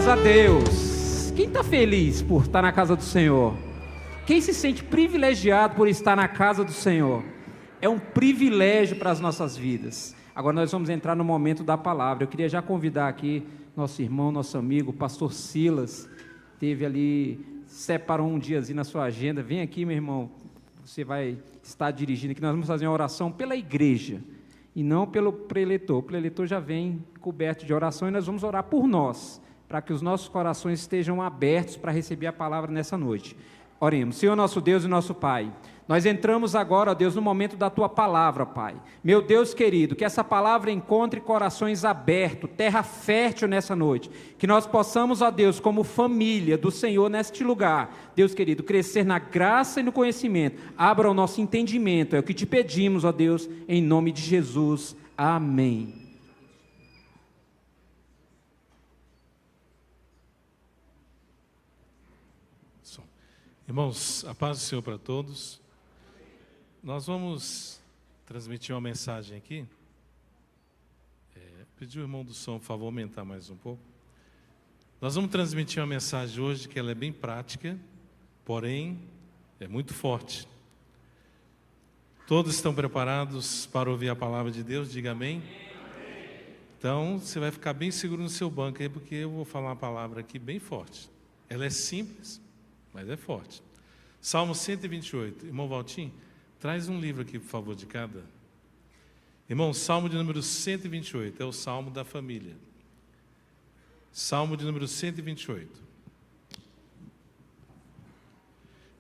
Graças a Deus. Quem está feliz por estar na casa do Senhor? Quem se sente privilegiado por estar na casa do Senhor? É um privilégio para as nossas vidas. Agora nós vamos entrar no momento da palavra. Eu queria já convidar aqui nosso irmão, nosso amigo, o pastor Silas. Teve ali, separou um diazinho na sua agenda. Vem aqui, meu irmão. Você vai estar dirigindo aqui. Nós vamos fazer uma oração pela igreja e não pelo preletor. O preletor já vem coberto de oração e nós vamos orar por nós, para que os nossos corações estejam abertos para receber a palavra nessa noite. Oremos. Senhor nosso Deus e nosso Pai, nós entramos agora, ó Deus, no momento da Tua palavra, Pai. Meu Deus querido, que essa palavra encontre corações abertos, terra fértil nessa noite. Que nós possamos, ó Deus, como família do Senhor neste lugar, Deus querido, crescer na graça e no conhecimento. Abra o nosso entendimento, é o que te pedimos, ó Deus, em nome de Jesus. Amém. Irmãos, a paz do Senhor para todos. Nós vamos transmitir uma mensagem aqui. Pedir o irmão do som, por favor, aumentar mais um pouco. Nós vamos transmitir uma mensagem hoje que ela é bem prática, porém é muito forte. Todos estão preparados para ouvir a palavra de Deus? Diga amém. Então, você vai ficar bem seguro no seu banco aí, porque eu vou falar uma palavra aqui bem forte. Ela é simples, mas é forte. Salmo 128. Irmão Valtim, traz um livro aqui, por favor, de cada. Irmão, Salmo de número 128, é o Salmo da família. Salmo de número 128.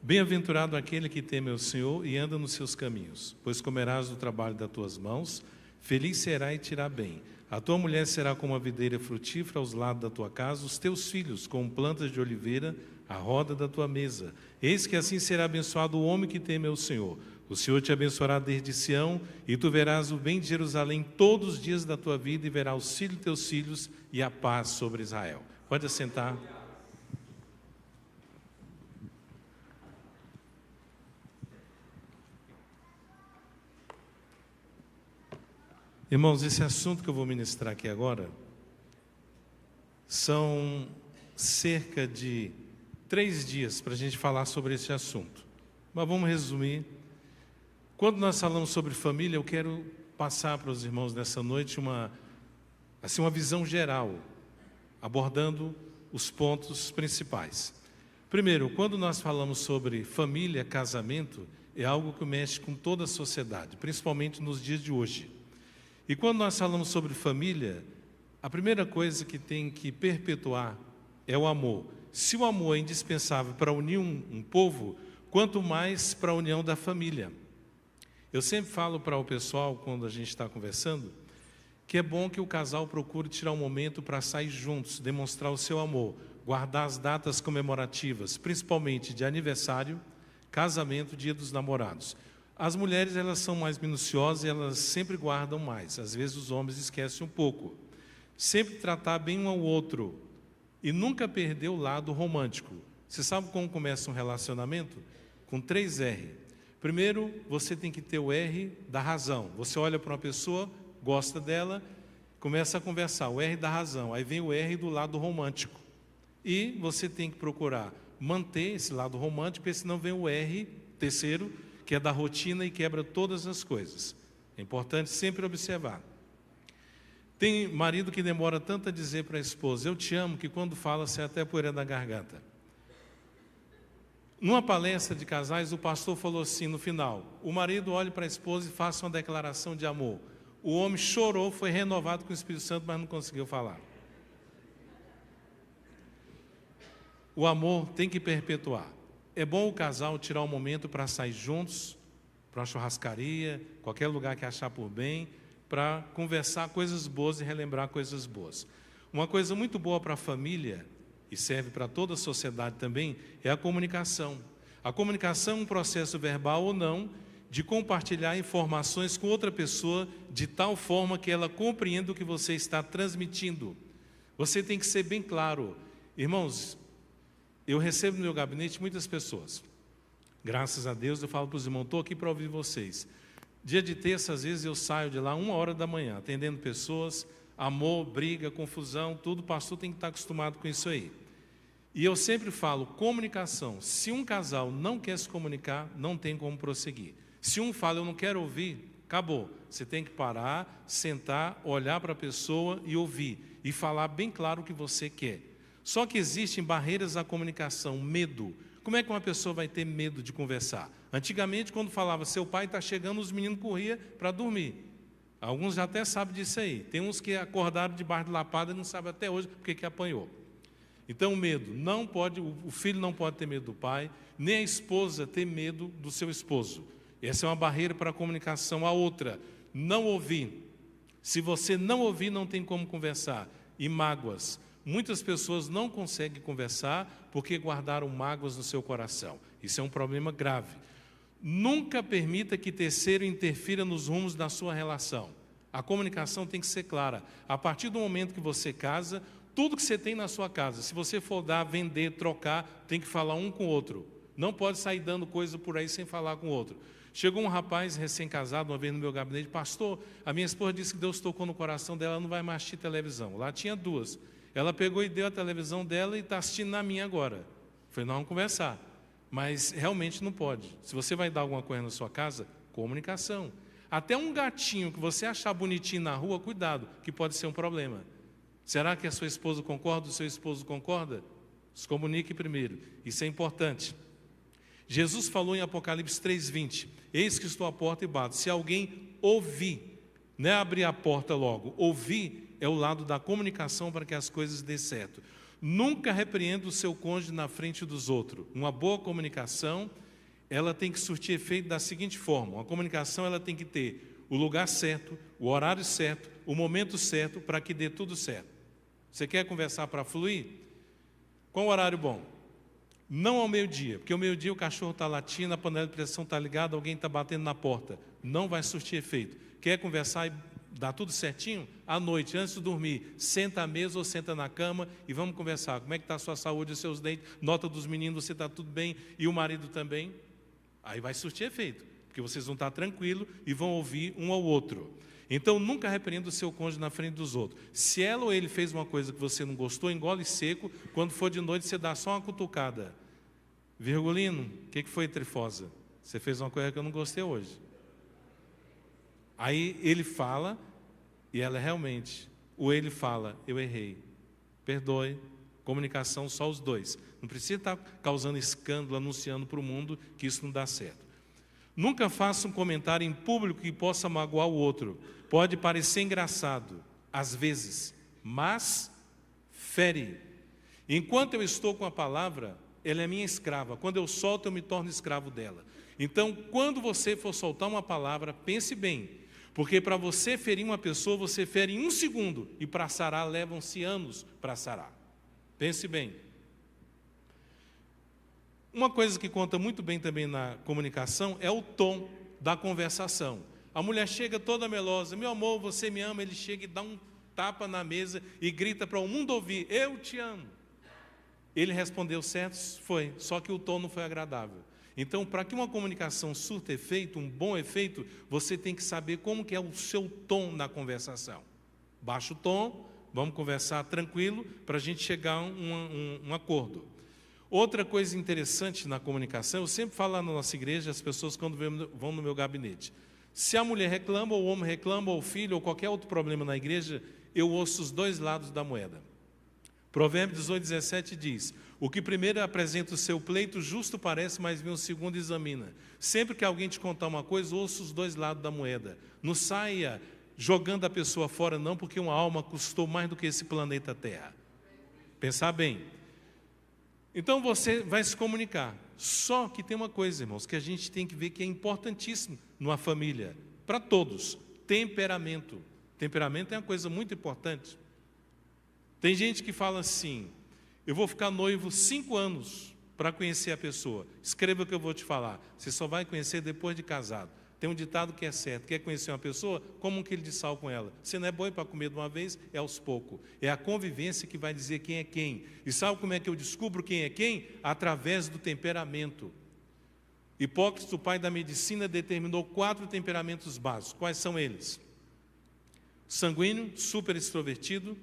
Bem-aventurado aquele que teme ao Senhor e anda nos seus caminhos, pois comerás do trabalho das tuas mãos, feliz será e te irá bem. A tua mulher será como uma videira frutífera aos lados da tua casa, os teus filhos como plantas de oliveira à roda da tua mesa. Eis que assim será abençoado o homem que teme ao Senhor. O Senhor te abençoará desde Sião, e tu verás o bem de Jerusalém todos os dias da tua vida, e verás os filhos de teus filhos e a paz sobre Israel. Pode assentar. Irmãos, esse assunto que eu vou ministrar aqui agora são cerca de 3 dias para a gente falar sobre esse assunto. Mas vamos resumir. Quando nós falamos sobre família, eu quero passar para os irmãos nessa noite uma visão geral, abordando os pontos principais. Primeiro, quando nós falamos sobre família, casamento, é algo que mexe com toda a sociedade, principalmente nos dias de hoje. E quando nós falamos sobre família, a primeira coisa que tem que perpetuar é o amor. Se o amor é indispensável para unir um povo, quanto mais para a união da família. Eu sempre falo para o pessoal, quando a gente está conversando, que é bom que o casal procure tirar um momento para sair juntos, demonstrar o seu amor, guardar as datas comemorativas, principalmente de aniversário, casamento, dia dos namorados. As mulheres, elas são mais minuciosas e elas sempre guardam mais. Às vezes os homens esquecem um pouco. Sempre tratar bem um ao outro e nunca perder o lado romântico. Você sabe como começa um relacionamento? Com 3 R. Primeiro, você tem que ter o R da razão. Você olha para uma pessoa, gosta dela, começa a conversar, o R da razão. Aí vem o R do lado romântico. E você tem que procurar manter esse lado romântico, porque senão vem o R, terceiro, que é da rotina e quebra todas as coisas. É importante sempre observar. Tem marido que demora tanto a dizer para a esposa, eu te amo, que quando fala, sai até a poeira da garganta. Numa palestra de casais, o pastor falou assim no final, o marido olha para a esposa e faça uma declaração de amor. O homem chorou, foi renovado com o Espírito Santo, mas não conseguiu falar. O amor tem que perpetuar. É bom o casal tirar um momento para sair juntos, para uma churrascaria, qualquer lugar que achar por bem, para conversar coisas boas e relembrar coisas boas. Uma coisa muito boa para a família, e serve para toda a sociedade também, é a comunicação. A comunicação é um processo verbal ou não, de compartilhar informações com outra pessoa, de tal forma que ela compreenda o que você está transmitindo. Você tem que ser bem claro. Irmãos, eu recebo no meu gabinete muitas pessoas. Graças a Deus, eu falo para os irmãos, estou aqui para ouvir vocês. Dia de terça, às vezes, eu saio de lá 1h da manhã, atendendo pessoas, amor, briga, confusão, tudo, o pastor tem que estar acostumado com isso aí. E eu sempre falo, comunicação. Se um casal não quer se comunicar, não tem como prosseguir. Se um fala, eu não quero ouvir, acabou. Você tem que parar, sentar, olhar para a pessoa e ouvir. E falar bem claro o que você quer. Só que existem barreiras à comunicação, medo. Como é que uma pessoa vai ter medo de conversar? Antigamente, quando falava, seu pai está chegando, os meninos corriam para dormir. Alguns já até sabem disso aí. Tem uns que acordaram debaixo de lapada e não sabem até hoje porque que apanhou. Então, o medo, não pode, o filho não pode ter medo do pai, nem a esposa ter medo do seu esposo. Essa é uma barreira para a comunicação. A outra, não ouvir. Se você não ouvir, não tem como conversar. E mágoas. Muitas pessoas não conseguem conversar porque guardaram mágoas no seu coração. Isso é um problema grave. Nunca permita que terceiro interfira nos rumos da sua relação. A comunicação tem que ser clara. A partir do momento que você casa, tudo que você tem na sua casa, se você for dar, vender, trocar, tem que falar um com o outro. Não pode sair dando coisa por aí sem falar com o outro. Chegou um rapaz recém-casado uma vez no meu gabinete, pastor, a minha esposa disse que Deus tocou no coração dela, ela não vai mais assistir televisão. Lá tinha duas. Ela pegou e deu a televisão dela e está assistindo na minha agora. Falei, nós vamos conversar. Mas realmente não pode. Se você vai dar alguma coisa na sua casa, comunicação. Até um gatinho que você achar bonitinho na rua, cuidado, que pode ser um problema. Será que a sua esposa concorda, o seu esposo concorda? Se comunique primeiro, isso é importante. Jesus falou em Apocalipse 3:20, eis que estou à porta e bato. Se alguém ouvir, não é abrir a porta logo, ouvir é o lado da comunicação para que as coisas dê certo. Nunca repreenda o seu cônjuge na frente dos outros. Uma boa comunicação, ela tem que surtir efeito da seguinte forma, uma comunicação ela tem que ter o lugar certo, o horário certo, o momento certo para que dê tudo certo. Você quer conversar para fluir? Qual o horário bom? Não ao meio-dia, porque ao meio-dia o cachorro está latindo, a panela de pressão está ligada, alguém está batendo na porta. Não vai surtir efeito. Quer conversar e dar tudo certinho? À noite, antes de dormir, senta à mesa ou senta na cama e vamos conversar. Como é que está a sua saúde, os seus dentes? Nota dos meninos, você está tudo bem? E o marido também? Aí vai surtir efeito, porque vocês vão estar tranquilos e vão ouvir um ao outro. Então, nunca repreenda o seu cônjuge na frente dos outros. Se ela ou ele fez uma coisa que você não gostou, engole seco. Quando for de noite, você dá só uma cutucada. Virgulino, o que foi, Trifosa? Você fez uma coisa que eu não gostei hoje. Aí ele fala, e ela realmente, ou ele fala, eu errei. Perdoe, comunicação só os dois. Não precisa estar causando escândalo, anunciando para o mundo que isso não dá certo. Nunca faça um comentário em público que possa magoar o outro. Pode parecer engraçado, às vezes, mas fere. Enquanto eu estou com a palavra, ela é minha escrava. Quando eu solto, eu me torno escravo dela. Então, quando você for soltar uma palavra, pense bem. Porque para você ferir uma pessoa, você fere em 1 segundo. E para sarar, levam-se anos para sarar. Pense bem. Uma coisa que conta muito bem também na comunicação é o tom da conversação. A mulher chega toda melosa, meu amor, você me ama, ele chega e dá um tapa na mesa e grita para o mundo ouvir, eu te amo. Ele respondeu certo, foi, só que o tom não foi agradável. Então, para que uma comunicação surta efeito, um bom efeito, você tem que saber como que é o seu tom na conversação. Baixa o tom, vamos conversar tranquilo, para a gente chegar a um acordo. Outra coisa interessante na comunicação, eu sempre falo lá na nossa igreja, as pessoas quando vão no meu gabinete, se a mulher reclama, ou o homem reclama, ou o filho, ou qualquer outro problema na igreja, eu ouço os dois lados da moeda. Provérbios 18:17 diz, o que primeiro apresenta o seu pleito, justo parece, mas vem o segundo e examina. Sempre que alguém te contar uma coisa, ouça os dois lados da moeda. Não saia jogando a pessoa fora não, porque uma alma custou mais do que esse planeta Terra. Pensar bem. Então você vai se comunicar. Só que tem uma coisa, irmãos, que a gente tem que ver que é importantíssimo numa família, para todos, temperamento. Temperamento é uma coisa muito importante. Tem gente que fala assim, eu vou ficar noivo 5 anos para conhecer a pessoa. Escreva o que eu vou te falar. Você só vai conhecer depois de casado. Tem um ditado que é certo, quer conhecer uma pessoa? Coma um quilo de sal com ela. Se não é bom para comer de uma vez, é aos poucos. É a convivência que vai dizer quem é quem. E sabe como é que eu descubro quem é quem? Através do temperamento. Hipócrates, o pai da medicina, determinou 4 temperamentos básicos. Quais são eles? Sanguíneo, super extrovertido,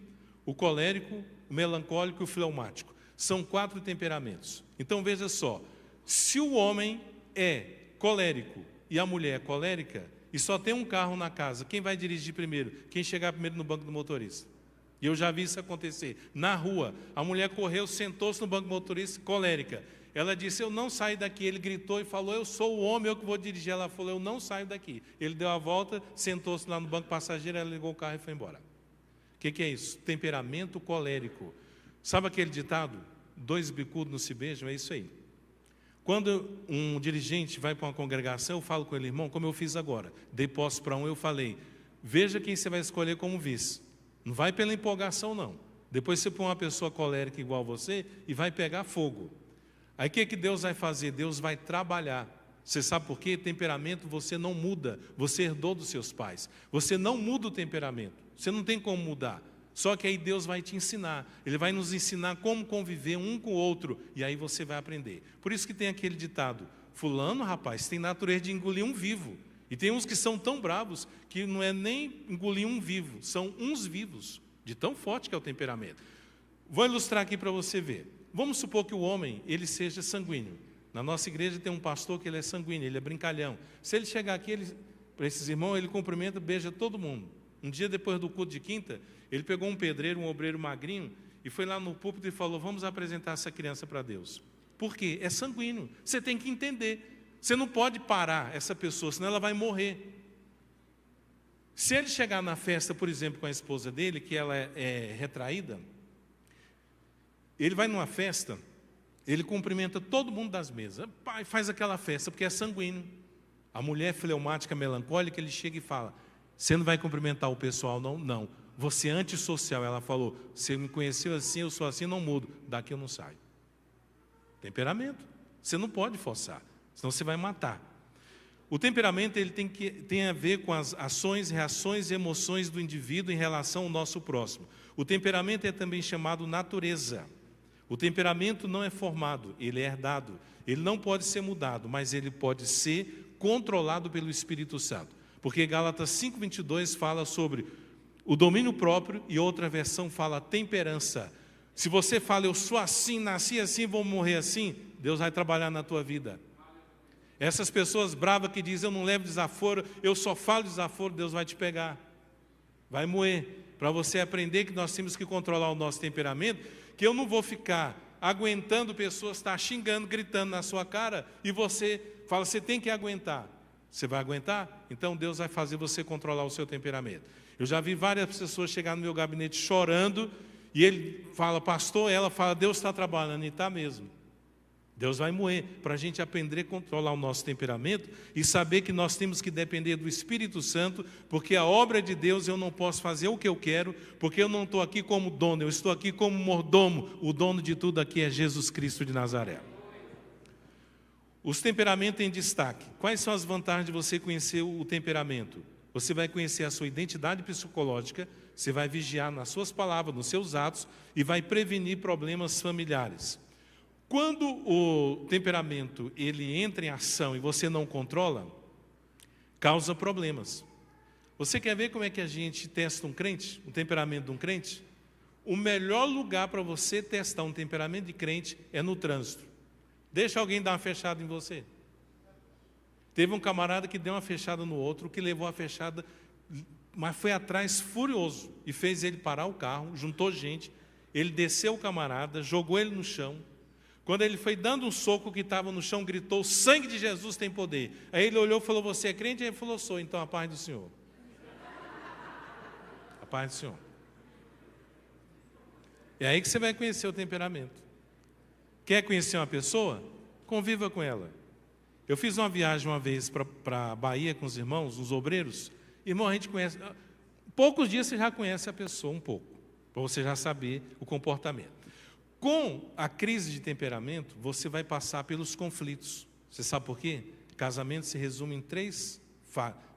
o colérico, o melancólico e o fleumático. São 4 temperamentos. Então veja só, se o homem é colérico e a mulher é colérica, e só tem um carro na casa, quem vai dirigir primeiro? Quem chegar primeiro no banco do motorista. E eu já vi isso acontecer. Na rua, a mulher correu, sentou-se no banco do motorista, colérica. Ela disse, eu não saio daqui. Ele gritou e falou, eu sou o homem, eu que vou dirigir. Ela falou, eu não saio daqui. Ele deu a volta, sentou-se lá no banco passageiro, ela ligou o carro e foi embora. O que é isso? Temperamento colérico. Sabe aquele ditado? 2 bicudos não se beijam? É isso aí. Quando um dirigente vai para uma congregação, eu falo com ele, irmão, como eu fiz agora. Dei posse para um, eu falei, veja quem você vai escolher como vice. Não vai pela empolgação, não. Depois você põe uma pessoa colérica igual a você e vai pegar fogo. Aí o que Deus vai fazer? Deus vai trabalhar. Você sabe por quê? Temperamento você não muda. Você herdou dos seus pais. Você não muda o temperamento. Você não tem como mudar. Só que aí Deus vai te ensinar. Ele vai nos ensinar como conviver um com o outro. E aí você vai aprender. Por isso que tem aquele ditado. Fulano, rapaz, tem natureza de engolir um vivo. E tem uns que são tão bravos que não é nem engolir um vivo. São uns vivos. De tão forte que é o temperamento. Vou ilustrar aqui para você ver. Vamos supor que o homem, ele seja sanguíneo. Na nossa igreja tem um pastor que ele é sanguíneo, ele é brincalhão. Se ele chegar aqui, para esses irmãos, ele cumprimenta, beija todo mundo. Um dia depois do culto de quinta, ele pegou um pedreiro, um obreiro magrinho, e foi lá no púlpito e falou, vamos apresentar essa criança para Deus. Por quê? É sanguíneo. Você tem que entender. Você não pode parar essa pessoa, senão ela vai morrer. Se ele chegar na festa, por exemplo, com a esposa dele, que ela é retraída, ele vai numa festa, ele cumprimenta todo mundo das mesas. Pai, faz aquela festa, porque é sanguíneo. A mulher fleumática, melancólica, ele chega e fala, você não vai cumprimentar o pessoal, não? Não. Você é antissocial. Ela falou, você me conheceu assim, eu sou assim, não mudo. Daqui eu não saio. Temperamento. Você não pode forçar, senão você vai matar. O temperamento ele tem a ver com as ações, reações e emoções do indivíduo em relação ao nosso próximo. O temperamento é também chamado natureza. O temperamento não é formado, ele é herdado. Ele não pode ser mudado, mas ele pode ser controlado pelo Espírito Santo. Porque Gálatas 5:22 fala sobre o domínio próprio e outra versão fala temperança. Se você fala, eu sou assim, nasci assim, vou morrer assim, Deus vai trabalhar na tua vida. Essas pessoas bravas que dizem, eu não levo desaforo, eu só falo desaforo, Deus vai te pegar. Vai moer. Para você aprender que nós temos que controlar o nosso temperamento, que eu não vou ficar aguentando pessoas estar xingando, gritando na sua cara, e você fala, você tem que aguentar. Você vai aguentar? Então Deus vai fazer você controlar o seu temperamento. Eu já vi várias pessoas chegar no meu gabinete chorando, e ele fala, pastor, ela fala, Deus está trabalhando, e está mesmo. Deus vai moer para a gente aprender a controlar o nosso temperamento e saber que nós temos que depender do Espírito Santo, porque a obra de Deus eu não posso fazer o que eu quero, porque eu não estou aqui como dono, eu estou aqui como mordomo. O dono de tudo aqui é Jesus Cristo de Nazaré. Os temperamentos em destaque. Quais são as vantagens de você conhecer o temperamento? Você vai conhecer a sua identidade psicológica, você vai vigiar nas suas palavras, nos seus atos e vai prevenir problemas familiares. Quando o temperamento ele entra em ação e você não controla, causa problemas. Você quer ver como é que a gente testa um crente, o temperamento de um crente? O melhor lugar para você testar um temperamento de crente é no trânsito. Deixa alguém dar uma fechada em você. Teve um camarada que deu uma fechada no outro, que levou a fechada, mas foi atrás furioso e fez ele parar o carro, juntou gente, ele desceu o camarada, jogou ele no chão. Quando ele foi dando um soco que estava no chão, gritou, o sangue de Jesus tem poder. Aí ele olhou e falou, você é crente? Aí ele falou, sou, então a paz do Senhor. A paz do Senhor. É aí que você vai conhecer o temperamento. Quer conhecer uma pessoa? Conviva com ela. Eu fiz uma viagem uma vez para a Bahia com os irmãos, os obreiros. Irmão, a gente conhece, poucos dias você já conhece a pessoa um pouco, para você já saber o comportamento. Com a crise de temperamento, você vai passar pelos conflitos. Você sabe por quê? Casamento se resume em 3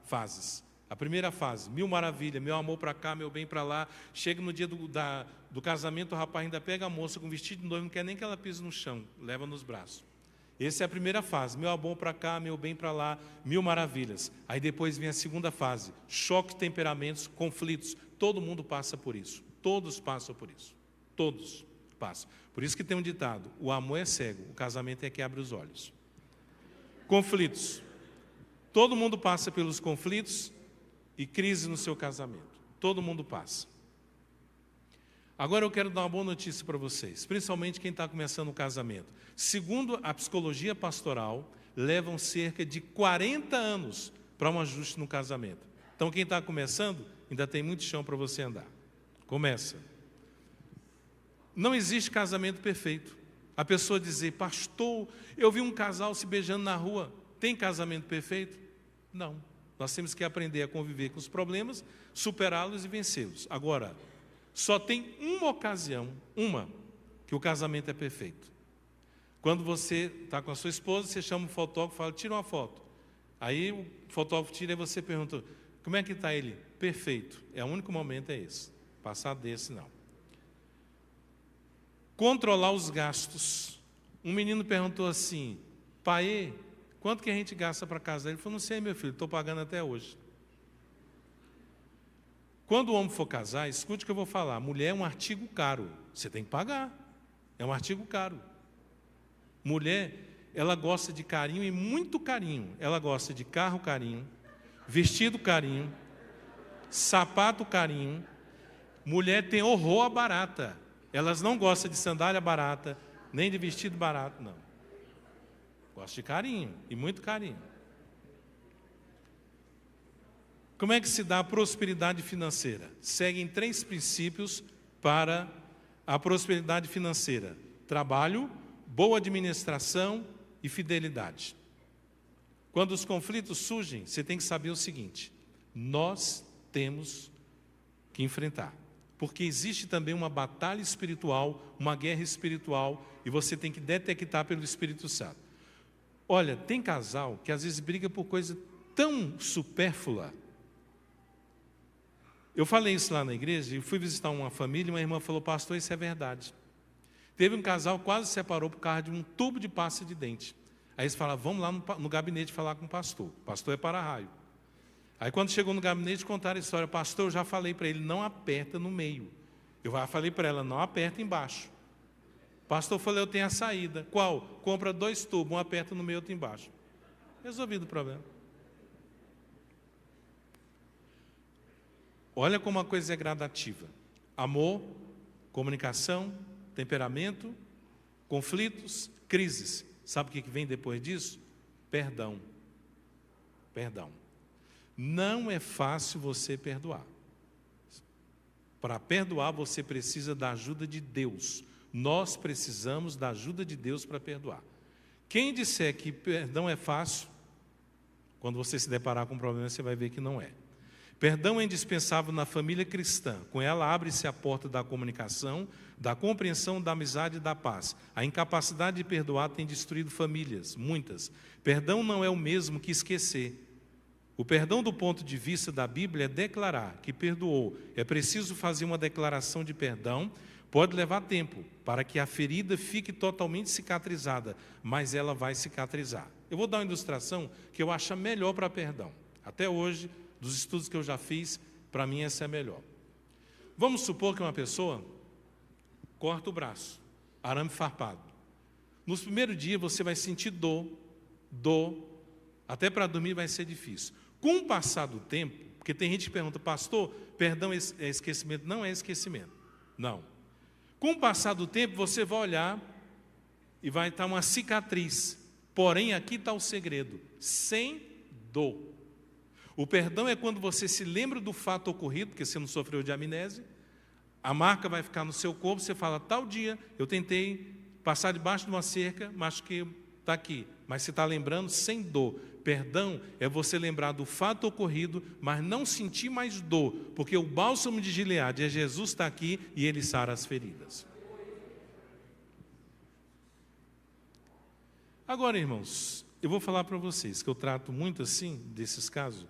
fases. A primeira fase, mil maravilhas, meu amor para cá, meu bem para lá. Chega no dia do casamento, o rapaz ainda pega a moça com vestido de noivo, não quer nem que ela pise no chão, leva nos braços. Essa é a primeira fase, meu amor para cá, meu bem para lá, mil maravilhas. Aí depois vem a segunda fase, choque de temperamentos, conflitos. Todo mundo passa por isso, todos passam por isso, todos passam. Por isso que tem um ditado, o amor é cego, o casamento é que abre os olhos. Conflitos, todo mundo passa pelos conflitos e crise no seu casamento, todo mundo passa. Agora eu quero dar uma boa notícia para vocês, principalmente quem está começando o casamento. Segundo a psicologia pastoral, levam cerca de 40 anos para um ajuste no casamento. Então quem está começando, ainda tem muito chão para você andar. Começa. Não existe casamento perfeito. A pessoa dizer, pastor, eu vi um casal se beijando na rua, tem casamento perfeito? Não. Nós temos que aprender a conviver com os problemas, superá-los e vencê-los. Agora, só tem uma ocasião, que o casamento é perfeito. Quando você está com a sua esposa, você chama o fotógrafo e fala, tira uma foto. Aí o fotógrafo tira e você pergunta, como é que está ele? Perfeito. O único momento é esse. Passado desse, não. Controlar os gastos. Um menino perguntou assim, pai, quanto que a gente gasta para casar? Ele falou, não sei, meu filho, estou pagando até hoje. Quando o homem for casar, escute o que eu vou falar. Mulher é um artigo caro. Você tem que pagar. É um artigo caro. Mulher, ela gosta de carinho e muito carinho. Ela gosta de carro carinho, vestido carinho, sapato carinho. Mulher tem horror à barata. Elas não gostam de sandália barata, nem de vestido barato, não. Gosta de carinho e muito carinho. Como é que se dá a prosperidade financeira? Seguem 3 princípios para a prosperidade financeira: trabalho, boa administração e fidelidade. Quando os conflitos surgem, você tem que saber o seguinte: nós temos que enfrentar, porque existe também uma batalha espiritual, uma guerra espiritual, e você tem que detectar pelo Espírito Santo. Olha, tem casal que às vezes briga por coisa tão supérflua. Eu falei isso lá na igreja e fui visitar uma família e uma irmã falou, pastor, isso é verdade. Teve um casal que quase se separou por causa de um tubo de pasta de dente. Aí eles falaram, vamos lá no gabinete falar com o pastor. O pastor é para-raio. Aí quando chegou no gabinete, contaram a história. Pastor, eu já falei para ele, não aperta no meio. Eu já falei para ela, não aperta embaixo. O pastor falou, eu tenho a saída. Qual? Compra 2 tubos, um aperta no meio, outro embaixo. Resolvido o problema. Olha como a coisa é gradativa. Amor, comunicação, temperamento, conflitos, crises. Sabe o que vem depois disso? Perdão. Perdão. Não é fácil você perdoar. Para perdoar, você precisa da ajuda de Deus. Nós precisamos da ajuda de Deus para perdoar. Quem disser que perdão é fácil, quando você se deparar com um problema, você vai ver que não é. Perdão é indispensável na família cristã. Com ela abre-se a porta da comunicação, da compreensão, da amizade e da paz. A incapacidade de perdoar tem destruído famílias, muitas. Perdão não é o mesmo que esquecer. O perdão do ponto de vista da Bíblia é declarar que perdoou. É preciso fazer uma declaração de perdão. Pode levar tempo para que a ferida fique totalmente cicatrizada, mas ela vai cicatrizar. Eu vou dar uma ilustração que eu acho melhor para perdão. Até hoje, dos estudos que eu já fiz, para mim essa é a melhor. Vamos supor que uma pessoa corta o braço, arame farpado. Nos primeiros dias você vai sentir dor, até para dormir vai ser difícil. Com o passar do tempo, porque tem gente que pergunta, pastor, perdão é esquecimento? Não é esquecimento, não. Com o passar do tempo você vai olhar e vai estar uma cicatriz, porém aqui está o segredo, sem dor. O perdão é quando você se lembra do fato ocorrido, porque você não sofreu de amnésia, a marca vai ficar no seu corpo, você fala, tal dia eu tentei passar debaixo de uma cerca, mas que está aqui. Mas você está lembrando sem dor. Perdão é você lembrar do fato ocorrido, mas não sentir mais dor, porque o bálsamo de Gileade é Jesus está aqui e ele sara as feridas. Agora, irmãos, eu vou falar para vocês, que eu trato muito assim, desses casos.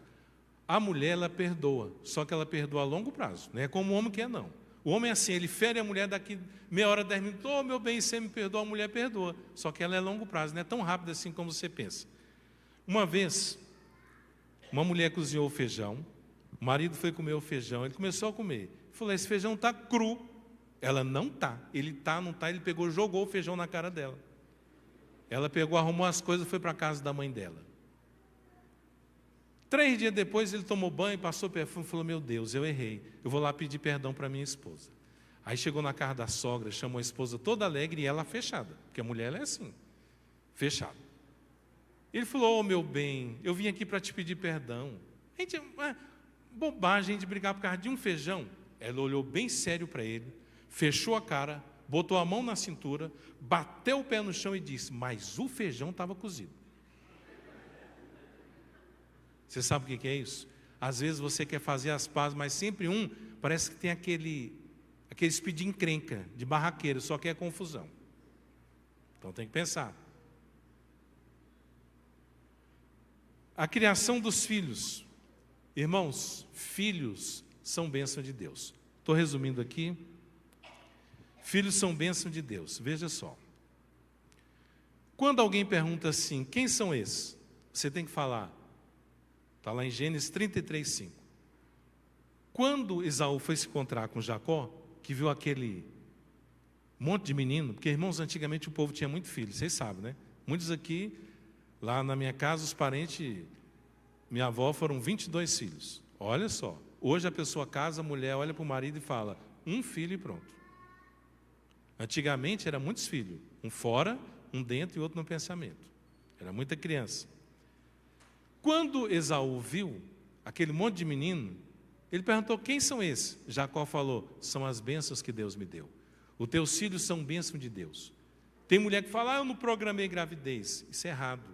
A mulher, ela perdoa, só que ela perdoa a longo prazo, não é como o homem quer, não. O homem é assim, ele fere a mulher daqui meia hora, 10 minutos. Ô, meu bem, você me perdoa, a mulher perdoa. Só que ela é a longo prazo, não é tão rápido assim como você pensa. Uma vez, uma mulher cozinhou o feijão, o marido foi comer o feijão, ele começou a comer. Falou, esse feijão está cru. Ela, não está. Ele está, não está. Ele pegou, jogou o feijão na cara dela. Ela pegou, arrumou as coisas e foi para a casa da mãe dela. 3 dias depois, ele tomou banho, passou perfume e falou, meu Deus, eu errei. Eu vou lá pedir perdão para minha esposa. Aí chegou na casa da sogra, chamou a esposa toda alegre e ela fechada. Porque a mulher ela é assim, fechada. Ele falou, meu bem, eu vim aqui para te pedir perdão. Gente, bobagem de brigar por causa de um feijão. Ela olhou bem sério para ele, fechou a cara, botou a mão na cintura, bateu o pé no chão e disse, mas o feijão estava cozido. Você sabe o que é isso? Às vezes você quer fazer as pazes, mas sempre parece que tem aquele espírito de encrenca, de barraqueiro, só que é confusão. Então tem que pensar. A criação dos filhos. Irmãos, filhos são bênção de Deus. Estou resumindo aqui. Filhos são bênção de Deus. Veja só. Quando alguém pergunta assim, quem são esses? Você tem que falar. Está lá em Gênesis 33:5. Quando Esaú foi se encontrar com Jacó, que viu aquele monte de menino, porque, irmãos, antigamente o povo tinha muito filho, vocês sabem, né? Muitos aqui, lá na minha casa, os parentes, minha avó foram 22 filhos. Olha só, hoje a pessoa casa, a mulher olha para o marido e fala, 1 filho e pronto. Antigamente era muitos filhos, um fora, um dentro e outro no pensamento. Era muita criança. Quando Esaú viu aquele monte de menino, ele perguntou, quem são esses? Jacó falou, são as bênçãos que Deus me deu. Os teus filhos são bênção de Deus. Tem mulher que fala, eu não programei gravidez. Isso é errado.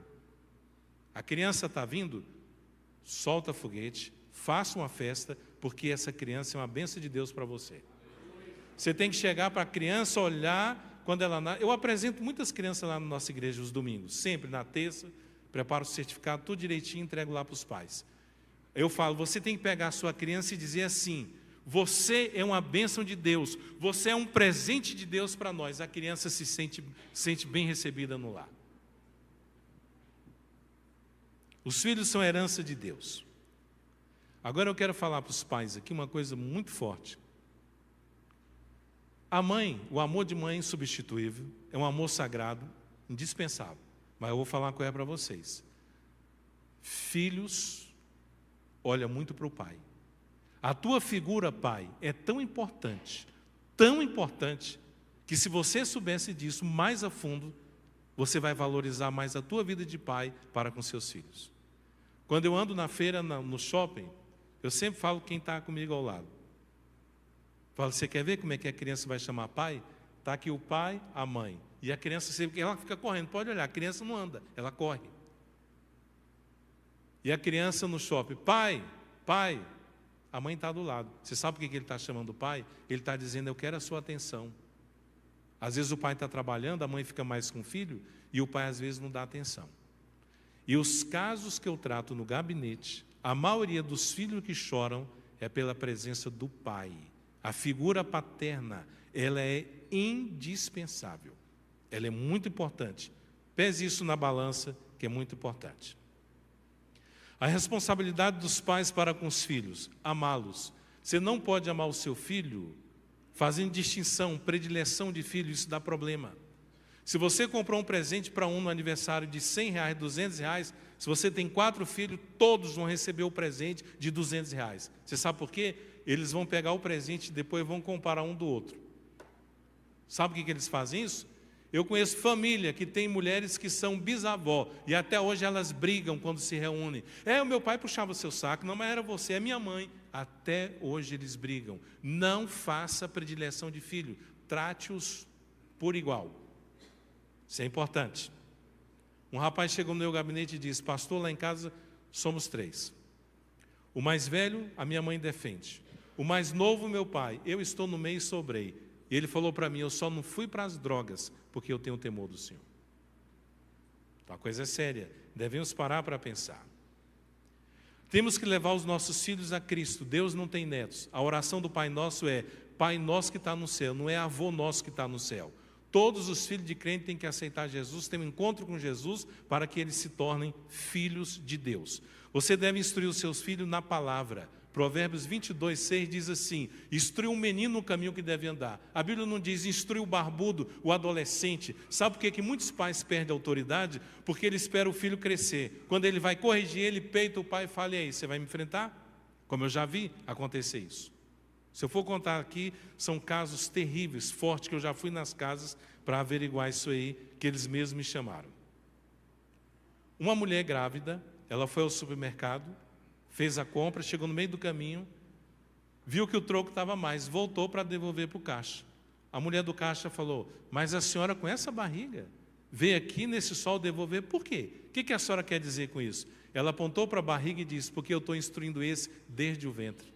A criança está vindo, solta foguete, faça uma festa, porque essa criança é uma bênção de Deus para você. Você tem que chegar para a criança, olhar, quando ela nasce. Eu apresento muitas crianças lá na nossa igreja os domingos, sempre na terça, preparo o certificado, tudo direitinho, entrego lá para os pais. Eu falo, você tem que pegar a sua criança e dizer assim, você é uma bênção de Deus, você é um presente de Deus para nós. A criança se sente bem recebida no lar. Os filhos são herança de Deus. Agora eu quero falar para os pais aqui uma coisa muito forte. A mãe, o amor de mãe é insubstituível, é um amor sagrado, indispensável. Mas eu vou falar uma coisa para vocês. Filhos, olha muito para o pai. A tua figura, pai, é tão importante, que se você soubesse disso mais a fundo, você vai valorizar mais a tua vida de pai para com seus filhos. Quando eu ando na feira, no shopping, eu sempre falo quem está comigo ao lado. Falo, você quer ver como é que a criança vai chamar pai? Está aqui o pai, a mãe. E a criança, ela fica correndo, pode olhar, a criança não anda, ela corre. E a criança no shopping, pai, a mãe está do lado. Você sabe por que ele está chamando o pai? Ele está dizendo, eu quero a sua atenção. Às vezes o pai está trabalhando, a mãe fica mais com o filho, e o pai às vezes não dá atenção. E os casos que eu trato no gabinete, a maioria dos filhos que choram é pela presença do pai. A figura paterna, ela é indispensável. Ela é muito importante. Pese isso na balança, que é muito importante. A responsabilidade dos pais para com os filhos, amá-los. Você não pode amar o seu filho fazendo distinção, predileção de filho, isso dá problema. Se você comprou um presente para um no aniversário de R$100, R$200, se você tem 4 filhos, todos vão receber o presente de R$200. Você sabe por quê? Eles vão pegar o presente e depois vão comparar um do outro. Sabe o que eles fazem isso? Eu conheço família que tem mulheres que são bisavó e até hoje elas brigam quando se reúnem. O meu pai puxava o seu saco, não, mas era você, é minha mãe. Até hoje eles brigam. Não faça predileção de filho, trate-os por igual. Isso é importante. Um rapaz chegou no meu gabinete e disse, pastor, lá em casa somos 3. O mais velho, a minha mãe defende. O mais novo, meu pai. Eu estou no meio e sobrei. E ele falou para mim, eu só não fui para as drogas, porque eu tenho temor do Senhor. Então a coisa é séria, devemos parar para pensar. Temos que levar os nossos filhos a Cristo. Deus não tem netos. A oração do Pai Nosso é, Pai nosso que está no céu, não é avô nosso que está no céu. Todos os filhos de crente têm que aceitar Jesus, ter um encontro com Jesus para que eles se tornem filhos de Deus. Você deve instruir os seus filhos na palavra. Provérbios 22:6 diz assim: instrui um menino no caminho que deve andar. A Bíblia não diz instrui o barbudo, o adolescente. Sabe por que muitos pais perdem a autoridade? Porque ele espera o filho crescer. Quando ele vai corrigir, ele peita o pai e fala: e aí, você vai me enfrentar? Como eu já vi acontecer isso. Se eu for contar aqui, são casos terríveis, fortes, que eu já fui nas casas para averiguar isso aí, que eles mesmos me chamaram. Uma mulher grávida, ela foi ao supermercado, fez a compra, chegou no meio do caminho, viu que o troco estava mais, voltou para devolver para o caixa. A mulher do caixa falou: mas a senhora com essa barriga veio aqui nesse sol devolver, por quê? O que a senhora quer dizer com isso? Ela apontou para a barriga e disse: porque eu estou instruindo esse desde o ventre.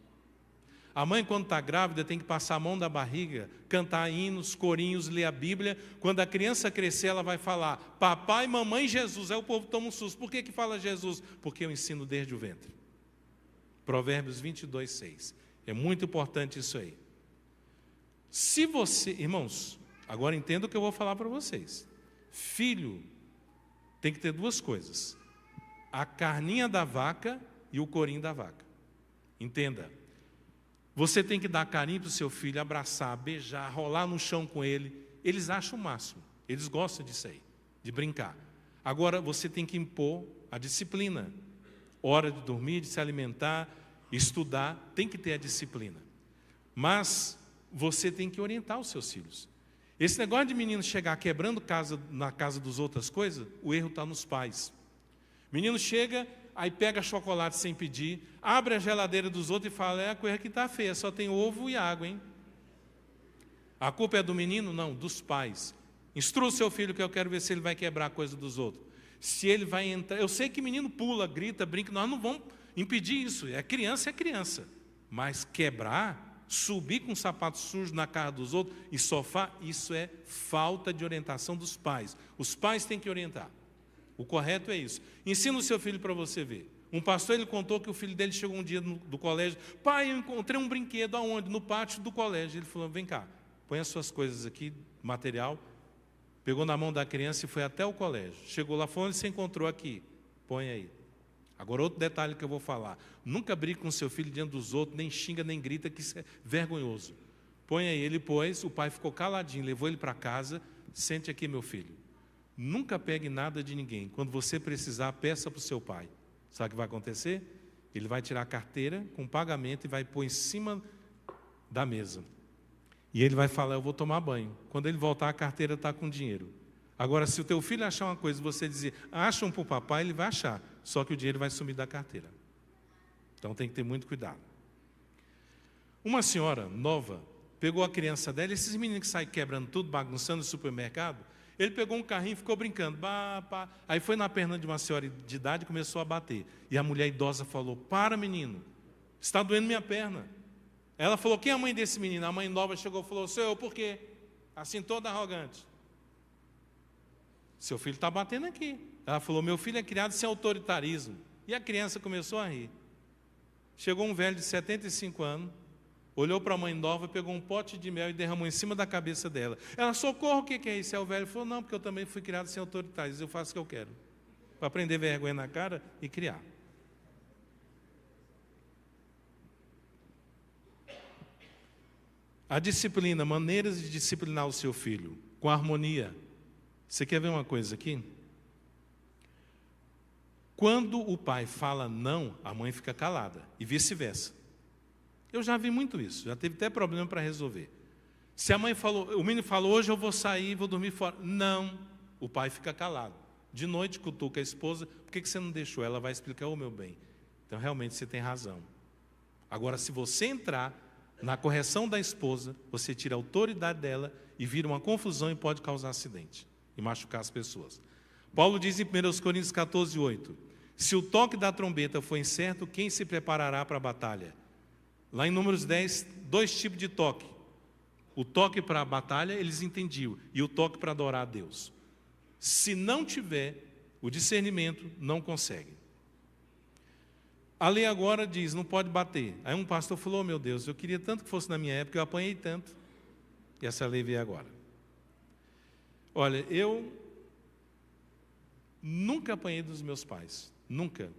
A mãe, quando está grávida, tem que passar a mão da barriga, cantar hinos, corinhos, ler a Bíblia. Quando a criança crescer, ela vai falar: papai, mamãe, Jesus. Aí o povo toma um susto. Por que fala Jesus? Porque eu ensino desde o ventre. Provérbios 22:6. É muito importante isso aí. Se você, irmãos, agora entenda o que eu vou falar para vocês. Filho tem que ter duas coisas: a carninha da vaca e o corinho da vaca. Entenda. Você tem que dar carinho para o seu filho, abraçar, beijar, rolar no chão com ele. Eles acham o máximo, eles gostam disso aí, de brincar. Agora, você tem que impor a disciplina. Hora de dormir, de se alimentar, estudar, tem que ter a disciplina. Mas você tem que orientar os seus filhos. Esse negócio de menino chegar quebrando casa na casa dos outras coisas, o erro está nos pais. Menino chega, aí pega chocolate sem pedir, abre a geladeira dos outros e fala: é a coisa que está feia, só tem ovo e água, hein? A culpa é do menino? Não, dos pais. Instrua o seu filho, que eu quero ver se ele vai quebrar a coisa dos outros. Se ele vai entrar... Eu sei que menino pula, grita, brinca, nós não vamos impedir isso. É criança. Mas quebrar, subir com um sapato sujo na cara dos outros e sofá, isso é falta de orientação dos pais. Os pais têm que orientar. O correto é isso. Ensina o seu filho para você ver. Um pastor, ele contou que o filho dele chegou um dia do colégio: pai, eu encontrei um brinquedo. Aonde? No pátio do colégio. Ele falou: vem cá, põe as suas coisas aqui, material. Pegou na mão da criança e foi até o colégio. Chegou lá, falou: onde você encontrou? Aqui, põe aí. Agora, outro detalhe que eu vou falar: nunca brigue com o seu filho diante dos outros, nem xinga, nem grita, que isso é vergonhoso. Põe aí. Ele pôs, o pai ficou caladinho, levou ele para casa. Sente aqui, meu filho. Nunca pegue nada de ninguém. Quando você precisar, peça para o seu pai. Sabe o que vai acontecer? Ele vai tirar a carteira com pagamento e vai pôr em cima da mesa. E ele vai falar: eu vou tomar banho. Quando ele voltar, a carteira está com dinheiro. Agora, se o teu filho achar uma coisa e você dizer: acham para o papai, ele vai achar. Só que o dinheiro vai sumir da carteira. Então tem que ter muito cuidado. Uma senhora nova pegou a criança dela, esses meninos que saem quebrando tudo, bagunçando no supermercado. Ele pegou um carrinho e ficou brincando. Aí foi na perna de uma senhora de idade e começou a bater. E a mulher idosa falou: para, menino, está doendo minha perna. Ela falou: quem é a mãe desse menino? A mãe nova chegou e falou: senhor, por quê? Assim, toda arrogante. Seu filho está batendo aqui. Ela falou: meu filho é criado sem autoritarismo. E a criança começou a rir. Chegou um velho de 75 anos, olhou para a mãe nova, pegou um pote de mel e derramou em cima da cabeça dela. Ela: socorro, o que é isso? Aí o velho falou: não, porque eu também fui criado sem autoritarismo, eu faço o que eu quero. Para aprender vergonha na cara e criar. A disciplina, maneiras de disciplinar o seu filho, com harmonia. Você quer ver uma coisa aqui? Quando o pai fala não, a mãe fica calada, e vice-versa. Eu já vi muito isso, já teve até problema para resolver. Se a mãe falou, o menino falou: hoje eu vou sair, vou dormir fora. Não, o pai fica calado. De noite cutuca a esposa: por que você não deixou? Ela vai explicar: ô meu bem, então realmente você tem razão. Agora, se você entrar na correção da esposa, você tira a autoridade dela e vira uma confusão e pode causar acidente e machucar as pessoas. Paulo diz em 1 Coríntios 14:8: se o toque da trombeta for incerto, quem se preparará para a batalha? Lá em Números 10, 2 tipos de toque. O toque para a batalha, eles entendiam, e o toque para adorar a Deus. Se não tiver o discernimento, não consegue. A lei agora diz, não pode bater. Aí um pastor falou, meu Deus, eu queria tanto que fosse na minha época, eu apanhei tanto. E essa lei veio agora. Olha, eu nunca apanhei dos meus pais, nunca.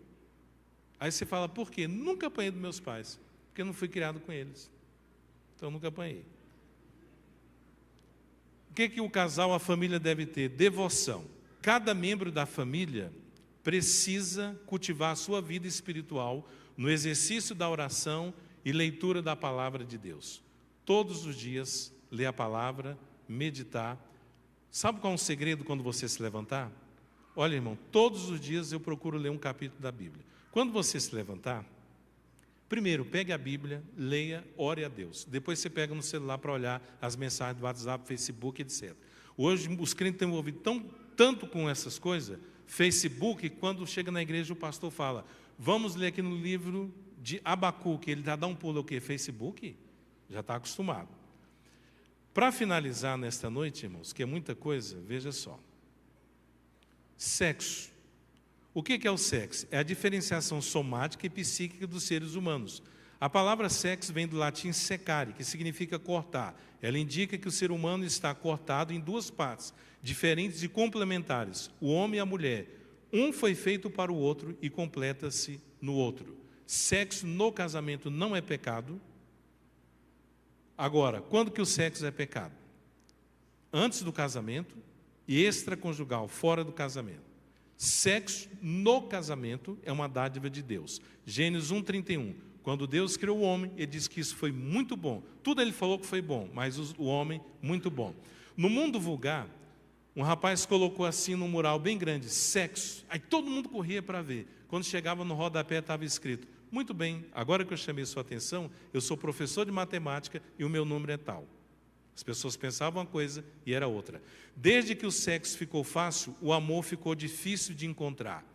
Aí você fala, por quê? Nunca apanhei dos meus pais, porque eu não fui criado com eles. Então, nunca apanhei. O que o casal, a família deve ter? Devoção. Cada membro da família precisa cultivar a sua vida espiritual no exercício da oração e leitura da palavra de Deus. Todos os dias, ler a palavra, meditar. Sabe qual é um segredo quando você se levantar? Olha, irmão, todos os dias eu procuro ler um capítulo da Bíblia. Quando você se levantar, primeiro, pegue a Bíblia, leia, ore a Deus. Depois você pega no celular para olhar as mensagens do WhatsApp, Facebook, etc. Hoje, os crentes têm envolvido tanto com essas coisas, Facebook, quando chega na igreja, o pastor fala, vamos ler aqui no livro de Abacuque, ele dá um pulo, o quê? Facebook? Já está acostumado. Para finalizar nesta noite, irmãos, que é muita coisa, veja só. Sexo. O que é o sexo? É a diferenciação somática e psíquica dos seres humanos. A palavra sexo vem do latim secare, que significa cortar. Ela indica que o ser humano está cortado em duas partes, diferentes e complementares, o homem e a mulher. Um foi feito para o outro e completa-se no outro. Sexo no casamento não é pecado. Agora, quando que o sexo é pecado? Antes do casamento e extraconjugal, fora do casamento. Sexo no casamento é uma dádiva de Deus. Gênesis 1:31. Quando Deus criou o homem, ele disse que isso foi muito bom. Tudo ele falou que foi bom, mas o homem, muito bom. No mundo vulgar, um rapaz colocou assim num mural bem grande, sexo. Aí todo mundo corria para ver. Quando chegava no rodapé estava escrito, muito bem, agora que eu chamei sua atenção, eu sou professor de matemática e o meu número é tal. As pessoas pensavam uma coisa e era outra. Desde que o sexo ficou fácil, o amor ficou difícil de encontrar.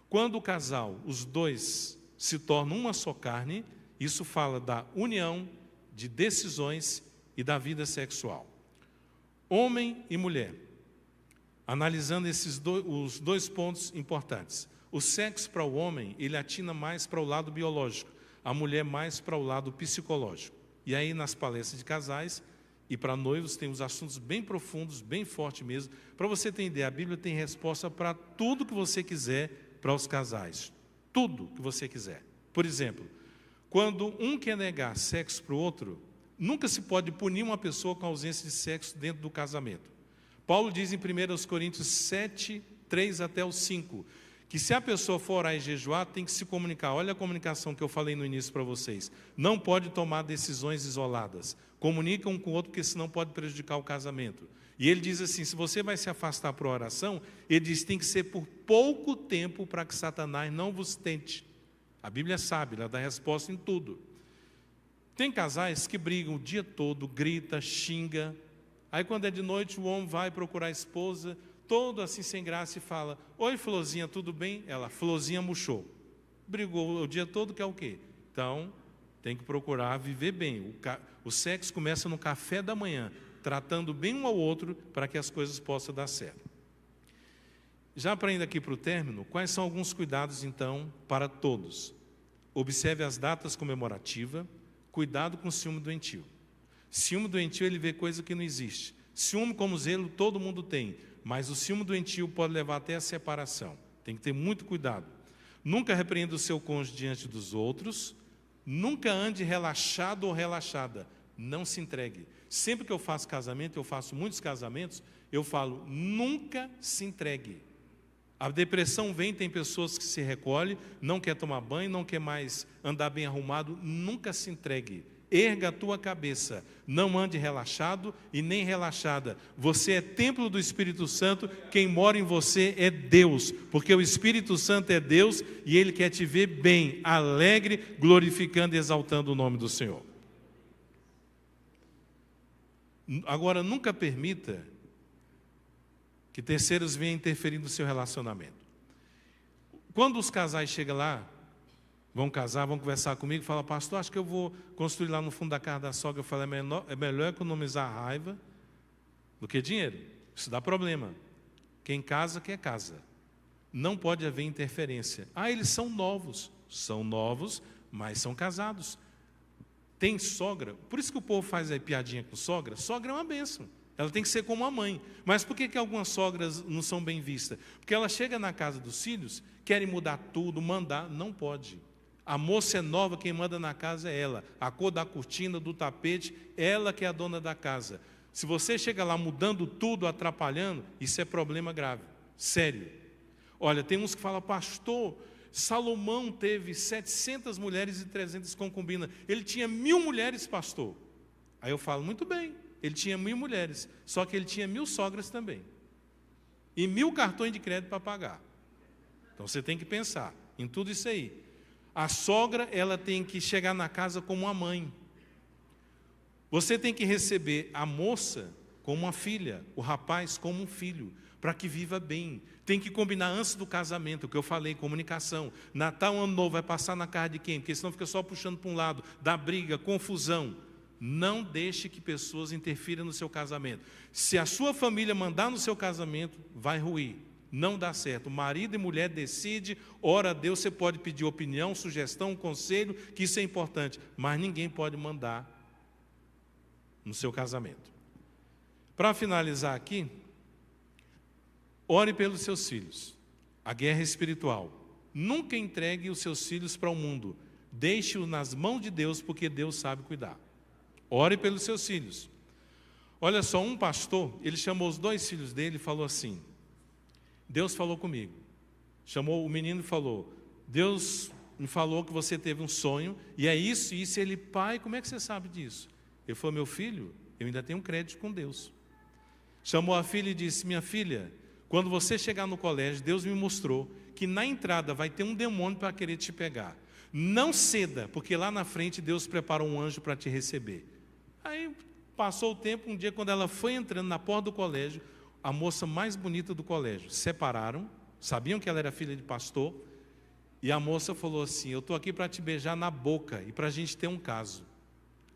Quando o casal, os dois, se tornam uma só carne, isso fala da união, de decisões e da vida sexual. Homem e mulher, analisando os dois pontos importantes. O sexo para o homem, ele atina mais para o lado biológico, a mulher mais para o lado psicológico. E aí nas palestras de casais e para noivos tem os assuntos bem profundos, bem fortes mesmo. Para você ter ideia, a Bíblia tem resposta para tudo que você quiser para os casais. Tudo que você quiser. Por exemplo, quando um quer negar sexo para o outro, nunca se pode punir uma pessoa com ausência de sexo dentro do casamento. Paulo diz em 1 Coríntios 7, 3 até o 5, que se a pessoa for orar e jejuar, tem que se comunicar. Olha a comunicação que eu falei no início para vocês. Não pode tomar decisões isoladas. Comunica um com o outro, porque senão pode prejudicar o casamento. E ele diz assim, se você vai se afastar por oração, ele diz, tem que ser por pouco tempo para que Satanás não vos tente. A Bíblia sabe, ela dá resposta em tudo. Tem casais que brigam o dia todo, grita, xinga. Aí quando é de noite, o homem vai procurar a esposa, todo assim sem graça e fala, oi Florzinha, tudo bem? Ela, Florzinha murchou. Brigou o dia todo, quer o quê? Então, tem que procurar viver bem. O sexo começa no café da manhã, tratando bem um ao outro para que as coisas possam dar certo. Já para ir aqui para o término, quais são alguns cuidados então para todos? Observe as datas comemorativas, cuidado com o ciúme doentio. Ciúme doentio, ele vê coisa que não existe. Ciúme como zelo todo mundo tem, mas o ciúme doentio pode levar até a separação. Tem que ter muito cuidado. Nunca repreenda o seu cônjuge diante dos outros. Nunca ande relaxado ou relaxada. Não se entregue. Sempre que eu faço casamento, eu faço muitos casamentos, eu falo, nunca se entregue. A depressão vem, tem pessoas que se recolhem, não quer tomar banho, não quer mais andar bem arrumado, nunca se entregue. Erga a tua cabeça, não ande relaxado e nem relaxada. Você é templo do Espírito Santo, quem mora em você é Deus, porque o Espírito Santo é Deus e Ele quer te ver bem, alegre, glorificando e exaltando o nome do Senhor. Agora, nunca permita que terceiros venham interferir no seu relacionamento. Quando os casais chegam lá, vão casar, vão conversar comigo, falam, pastor, acho que eu vou construir lá no fundo da casa da sogra. Eu falo, é melhor economizar a raiva do que dinheiro. Isso dá problema. Quem casa, quer casa. Não pode haver interferência. Ah, eles são novos. são novos, mas são casados. Tem sogra, por isso que o povo faz aí piadinha com sogra. Sogra é uma bênção, ela tem que ser como a mãe. Mas por que algumas sogras não são bem vistas? Porque ela chega na casa dos filhos, querem mudar tudo, mandar, não pode. A moça é nova, quem manda na casa é ela. A cor da cortina, do tapete, ela que é a dona da casa. Se você chega lá mudando tudo, atrapalhando, isso é problema grave, sério. Olha, tem uns que falam, pastor, Salomão teve 700 mulheres e 300 concubinas. Ele tinha 1000 mulheres, pastor. Aí eu falo, muito bem, ele tinha 1000 mulheres, só que ele tinha 1000 sogras também. E 1000 cartões de crédito para pagar. Então você tem que pensar em tudo isso aí. A sogra, ela tem que chegar na casa como uma mãe. Você tem que receber a moça como uma filha, o rapaz como um filho, para que viva bem. Tem que combinar antes do casamento, o que eu falei, comunicação. Natal, Ano Novo, vai passar na casa de quem? Porque senão fica só puxando para um lado, dá briga, confusão. Não deixe que pessoas interfiram no seu casamento. Se a sua família mandar no seu casamento, vai ruir. Não dá certo. Marido e mulher decide, ora a Deus, você pode pedir opinião, sugestão, conselho, que isso é importante, mas ninguém pode mandar no seu casamento. Para finalizar aqui, ore pelos seus filhos. A guerra espiritual. Nunca entregue os seus filhos para o mundo. Deixe-os nas mãos de Deus, porque Deus sabe cuidar. Ore pelos seus filhos. Olha só, um pastor, ele chamou os 2 filhos dele e falou assim, Deus falou comigo. Chamou o menino e falou, Deus me falou que você teve um sonho, e é isso, e isso. Ele, pai, como é que você sabe disso? Ele falou, meu filho, eu ainda tenho crédito com Deus. Chamou a filha e disse, minha filha, quando você chegar no colégio, Deus me mostrou que na entrada vai ter um demônio para querer te pegar. Não ceda, porque lá na frente Deus preparou um anjo para te receber. Aí passou o tempo, um dia quando ela foi entrando na porta do colégio, a moça mais bonita do colégio, separaram, sabiam que ela era filha de pastor, e a moça falou assim, eu estou aqui para te beijar na boca e para a gente ter um caso.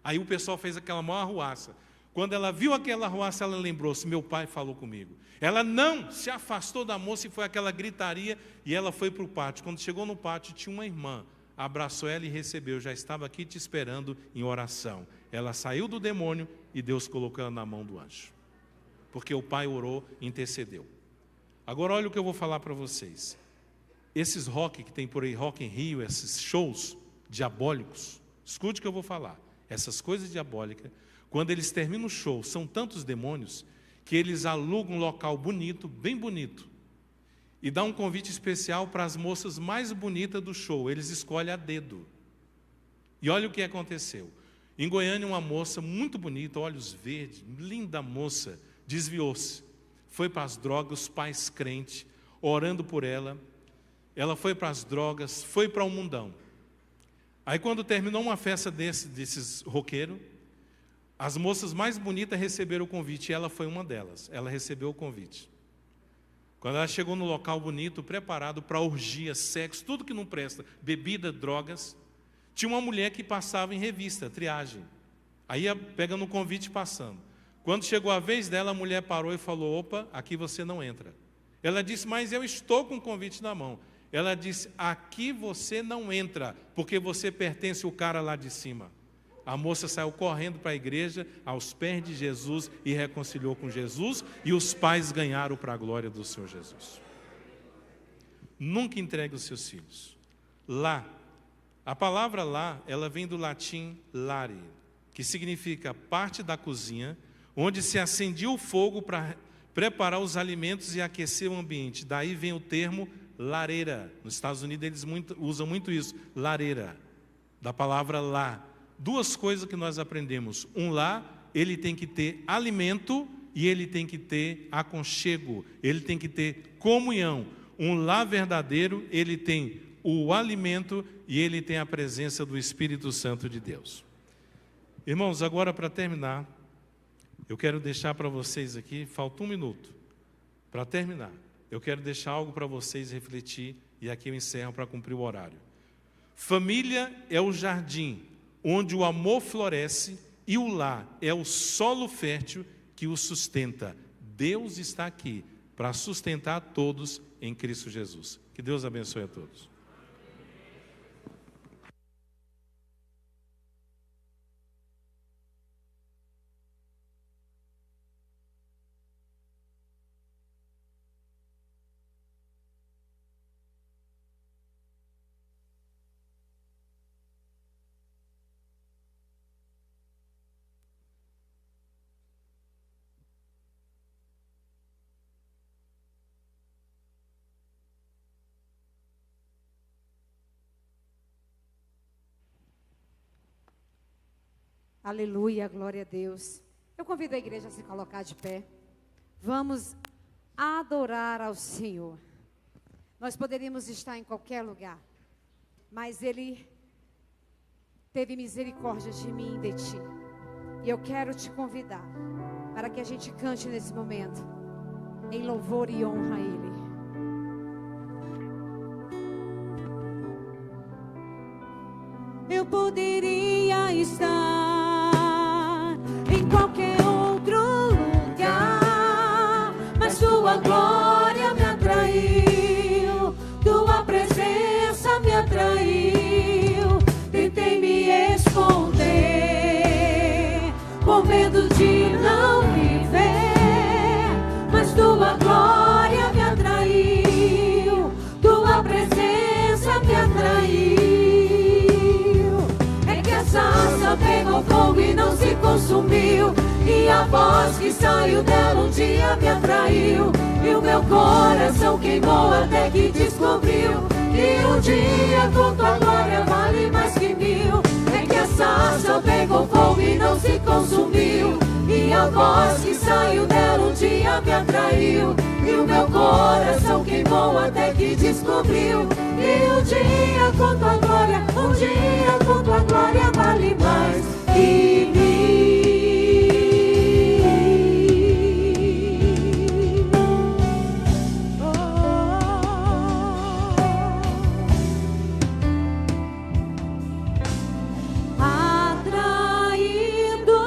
Aí o pessoal fez aquela maior arruaça. Quando ela viu aquela arruaça, ela lembrou-se, meu pai falou comigo. Ela não se afastou da moça e foi aquela gritaria, e ela foi para o pátio. Quando chegou no pátio, tinha uma irmã, abraçou ela e recebeu, já estava aqui te esperando em oração. Ela saiu do demônio e Deus colocou ela na mão do anjo. Porque o pai orou e intercedeu. Agora olha o que eu vou falar para vocês. Esses rock que tem por aí, Rock in Rio, esses shows diabólicos, escute o que eu vou falar. Essas coisas diabólicas, quando eles terminam o show, são tantos demônios que eles alugam um local bonito, bem bonito, e dá um convite especial para as moças mais bonitas do show. Eles escolhem a dedo. E olha o que aconteceu. Em Goiânia, uma moça muito bonita, olhos verdes, linda moça, desviou-se. Foi para as drogas, os pais crentes, orando por ela. Ela foi para as drogas, foi para o mundão. Aí quando terminou uma festa desses roqueiros, as moças mais bonitas receberam o convite, e ela foi uma delas. Ela recebeu o convite. Quando ela chegou no local bonito, preparado para orgia, sexo, tudo que não presta, bebida, drogas, tinha uma mulher que passava em revista, triagem. Aí ia pegando o convite e passando. Quando chegou a vez dela, a mulher parou e falou, opa, aqui você não entra. Ela disse, mas eu estou com o convite na mão. Ela disse, aqui você não entra, porque você pertence ao cara lá de cima. A moça saiu correndo para a igreja, aos pés de Jesus, e reconciliou com Jesus, e os pais ganharam para a glória do Senhor Jesus. Nunca entregue os seus filhos. Lá, a palavra lá, ela vem do latim lare, que significa parte da cozinha, onde se acendia o fogo para preparar os alimentos e aquecer o ambiente. Daí vem o termo lareira. Nos Estados Unidos eles usam muito isso, lareira, da palavra lá. 2 coisas que nós aprendemos. Um lá, ele tem que ter alimento e ele tem que ter aconchego, ele tem que ter comunhão. Um lá verdadeiro, ele tem o alimento e ele tem a presença do Espírito Santo de Deus. Irmãos, agora para terminar, eu quero deixar para vocês aqui, falta 1 minuto para terminar. Eu quero deixar algo para vocês refletir, e aqui eu encerro para cumprir o horário. Família é o jardim onde o amor floresce, e o lar é o solo fértil que o sustenta. Deus está aqui para sustentar todos em Cristo Jesus. Que Deus abençoe a todos. Aleluia, glória a Deus. Eu convido a igreja a se colocar de pé. Vamos adorar ao Senhor. Nós poderíamos estar em qualquer lugar, mas Ele teve misericórdia de mim e de ti. E eu quero te convidar para que a gente cante nesse momento, em louvor e honra a Ele. Eu poderia estar em qualquer outro lugar, mas tua glória me atraiu, tua presença me atraiu. Tentei me esconder, com medo de não me ver, mas tua glória me atraiu, tua presença me atraiu. Sarça pegou fogo e não se consumiu, e a voz que saiu dela um dia me atraiu, e o meu coração queimou até que descobriu que um dia com tua glória vale mais que mil. É que a sarça pegou fogo e não se consumiu, e a voz que saiu dela um dia me atraiu, e o meu coração queimou até que descobriu que um dia com tua glória, um dia com tua glória vale mais que mil. Atraído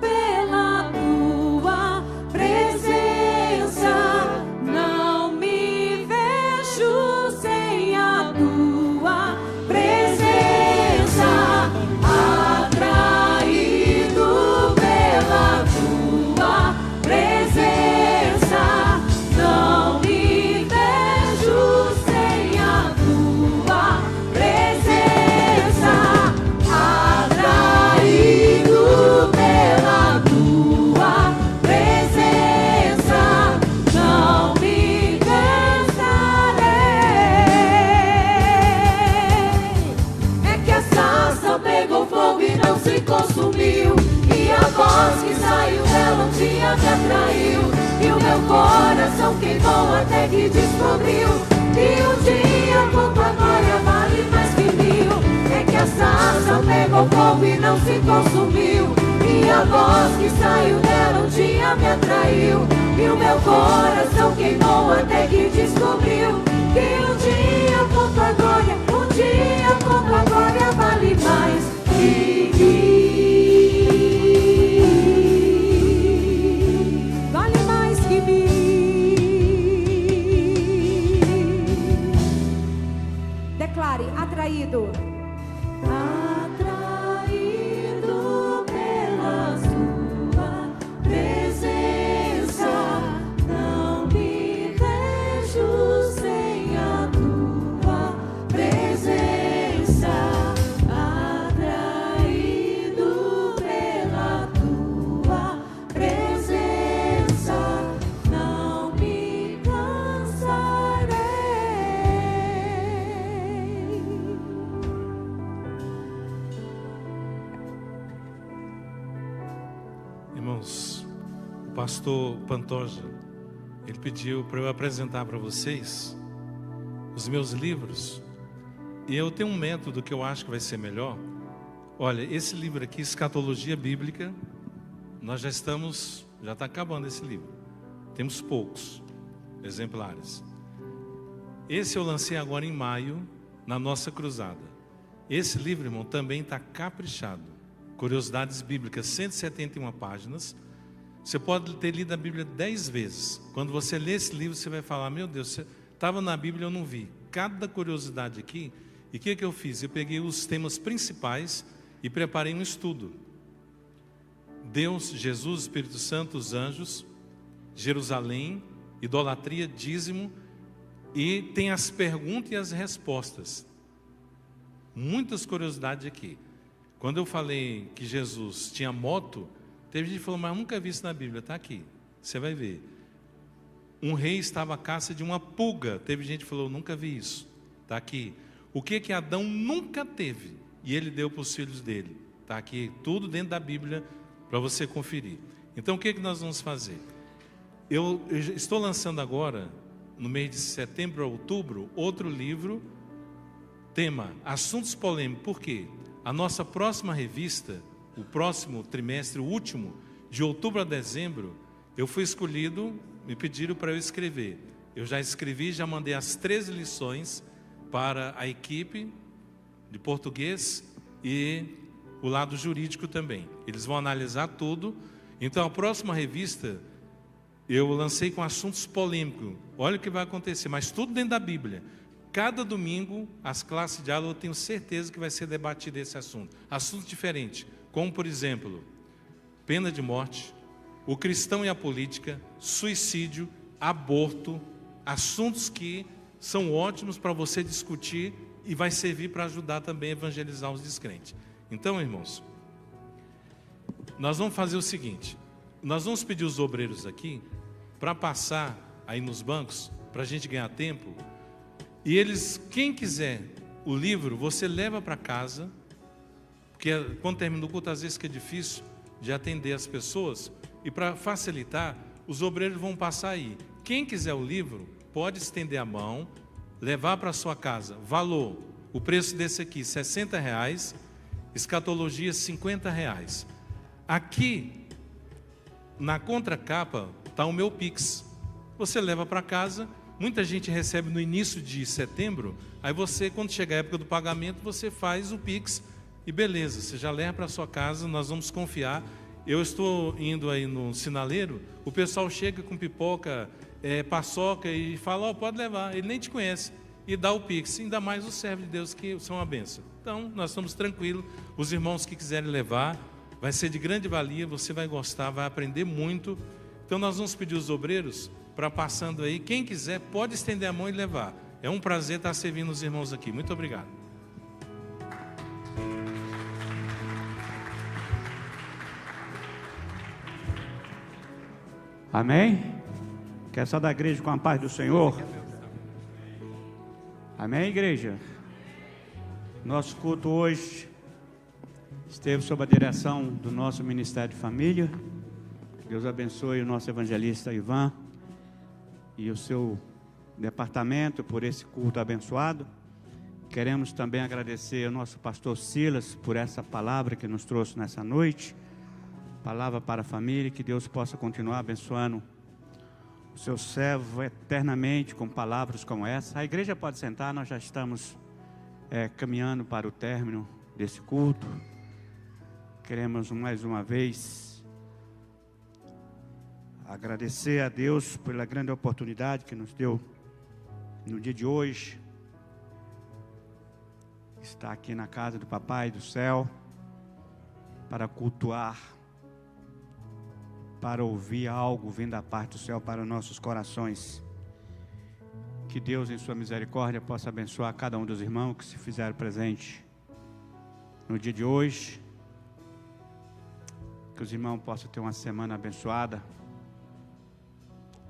pela tua presença, não me vejo sem a tua presença. Atraído pela tua presença, não me vejo sem a tua presença. Atraído pela tua presença, não me cansarei. É que a sarça pegou fogo e não se consumiu, e a voz que saiu dela um dia me atraiu, e o meu coração queimou até que descobriu que um dia com tua glória vale mais que mil. É que a sarça pegou fogo e não se consumiu, e a voz que saiu dela um dia me atraiu, e o meu coração queimou até que descobriu que um dia com tua glória, um dia com tua glória vale mais que mil. Vale mais que mil. Declare, atraído. Atraído pela sua presença, não me vejo sem a tua presença. Atraído pela tua presença, não me cansarei. Irmãos, o pastor Pantoja, ele pediu para eu apresentar para vocês os meus livros, e eu tenho um método que eu acho que vai ser melhor. Olha, esse livro aqui, Escatologia Bíblica, nós já está acabando esse livro, temos poucos exemplares. Esse eu lancei agora em maio, na nossa cruzada. Esse livro, irmão, também está caprichado. Curiosidades Bíblicas, 171 páginas. Você pode ter lido a Bíblia 10 vezes. Quando você lê esse livro, você vai falar: meu Deus, estava na Bíblia, eu não vi cada curiosidade aqui. E o que eu fiz? Eu peguei os temas principais e preparei um estudo. Deus, Jesus, Espírito Santo, os anjos, Jerusalém, idolatria, dízimo, e tem as perguntas e as respostas. Muitas curiosidades aqui. Quando eu falei que Jesus tinha moto, teve gente que falou: mas eu nunca vi isso na Bíblia. Está aqui, você vai ver. Um rei estava à caça de uma pulga. Teve gente que falou: nunca vi isso. Está aqui. O que Adão nunca teve e ele deu para os filhos dele? Está Está aqui tudo dentro da Bíblia para você conferir. Então, o que nós vamos fazer? Eu estou lançando agora, no mês de setembro a outubro, outro livro, tema Assuntos Polêmicos. Por quê? A nossa próxima revista, o próximo trimestre, o último, de outubro a dezembro, eu fui escolhido, me pediram para eu escrever. Eu já escrevi, já mandei as 13 lições para a equipe de português e o lado jurídico também. Eles vão analisar tudo. Então, a próxima revista, eu lancei com assuntos polêmicos. Olha o que vai acontecer, mas tudo dentro da Bíblia. Cada domingo, as classes de aula, eu tenho certeza que vai ser debatido esse assunto. Assuntos diferentes, como, por exemplo, pena de morte, o cristão e a política, suicídio, aborto, assuntos que são ótimos para você discutir e vai servir para ajudar também a evangelizar os descrentes. Então, irmãos, nós vamos fazer o seguinte, nós vamos pedir os obreiros aqui para passar aí nos bancos, para a gente ganhar tempo, e eles, quem quiser o livro, você leva para casa, porque quando termina o culto, às vezes que é difícil de atender as pessoas, e para facilitar, os obreiros vão passar aí. Quem quiser o livro, pode estender a mão, levar para sua casa. Valor, o preço desse aqui, R$60, escatologia, R$50. Aqui, na contracapa, está o meu Pix. Você leva para casa, muita gente recebe no início de setembro, aí você, quando chegar a época do pagamento, você faz o Pix e beleza, você já leva para sua casa, nós vamos confiar. Eu estou indo aí no sinaleiro, o pessoal chega com pipoca, paçoca e fala, ó, pode levar, ele nem te conhece, e dá o Pix, ainda mais os servos de Deus que são uma bênção. Então, nós estamos tranquilos, os irmãos que quiserem levar, vai ser de grande valia, você vai gostar, vai aprender muito. Então, nós vamos pedir os obreiros para passando aí, quem quiser pode estender a mão e levar. É um prazer estar servindo os irmãos aqui, muito obrigado. Amém? Quer sair da igreja com a paz do Senhor? Amém, igreja? Nosso culto hoje esteve sob a direção do nosso Ministério de Família. Deus abençoe o nosso evangelista Ivan e o seu departamento por esse culto abençoado. Queremos também agradecer ao nosso pastor Silas por essa palavra que nos trouxe nessa noite. Palavra para a família, que Deus possa continuar abençoando o seu servo eternamente com palavras como essa. A igreja pode sentar, nós já estamos caminhando para o término desse culto. Queremos mais uma vez agradecer a Deus pela grande oportunidade que nos deu no dia de hoje. Estar aqui na casa do Papai do Céu para cultuar, para ouvir algo vindo da parte do céu para os nossos corações. Que Deus, em sua misericórdia, possa abençoar cada um dos irmãos que se fizeram presente no dia de hoje. Que os irmãos possam ter uma semana abençoada.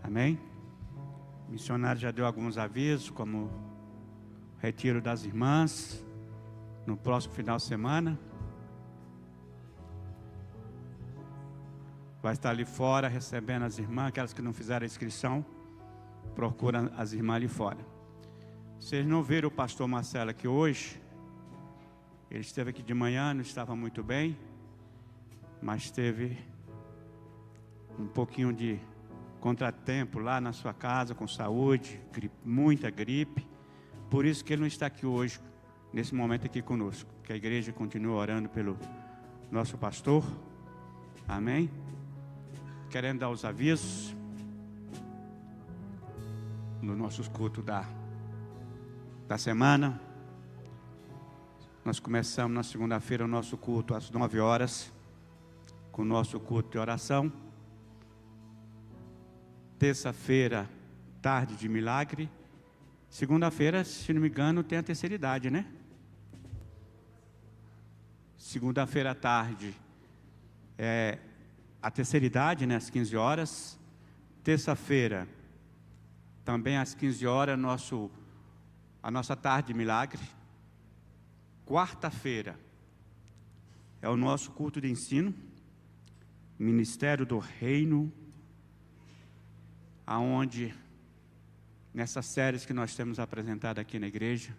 Amém? O missionário já deu alguns avisos, como o retiro das irmãs, no próximo final de semana. Vai estar ali fora recebendo as irmãs, aquelas que não fizeram a inscrição, procura as irmãs ali fora. Vocês não viram o pastor Marcelo aqui hoje? Ele esteve aqui de manhã, não estava muito bem, mas teve um pouquinho de contratempo lá na sua casa, com saúde, muita gripe. Por isso que ele não está aqui hoje, nesse momento aqui conosco. Que a igreja continue orando pelo nosso pastor. Amém? Querendo dar os avisos no nosso culto da semana. Nós começamos na segunda-feira o nosso culto às 9 horas, com o nosso culto de oração. Terça-feira, tarde de milagre. Segunda-feira, se não me engano, tem a terceira idade, né? Segunda-feira à tarde a terceira idade, né, às 15 horas. Terça-feira, também às 15 horas, a nossa tarde de milagre. Quarta-feira é o nosso culto de ensino, Ministério do Reino, aonde, nessas séries que nós temos apresentado aqui na igreja,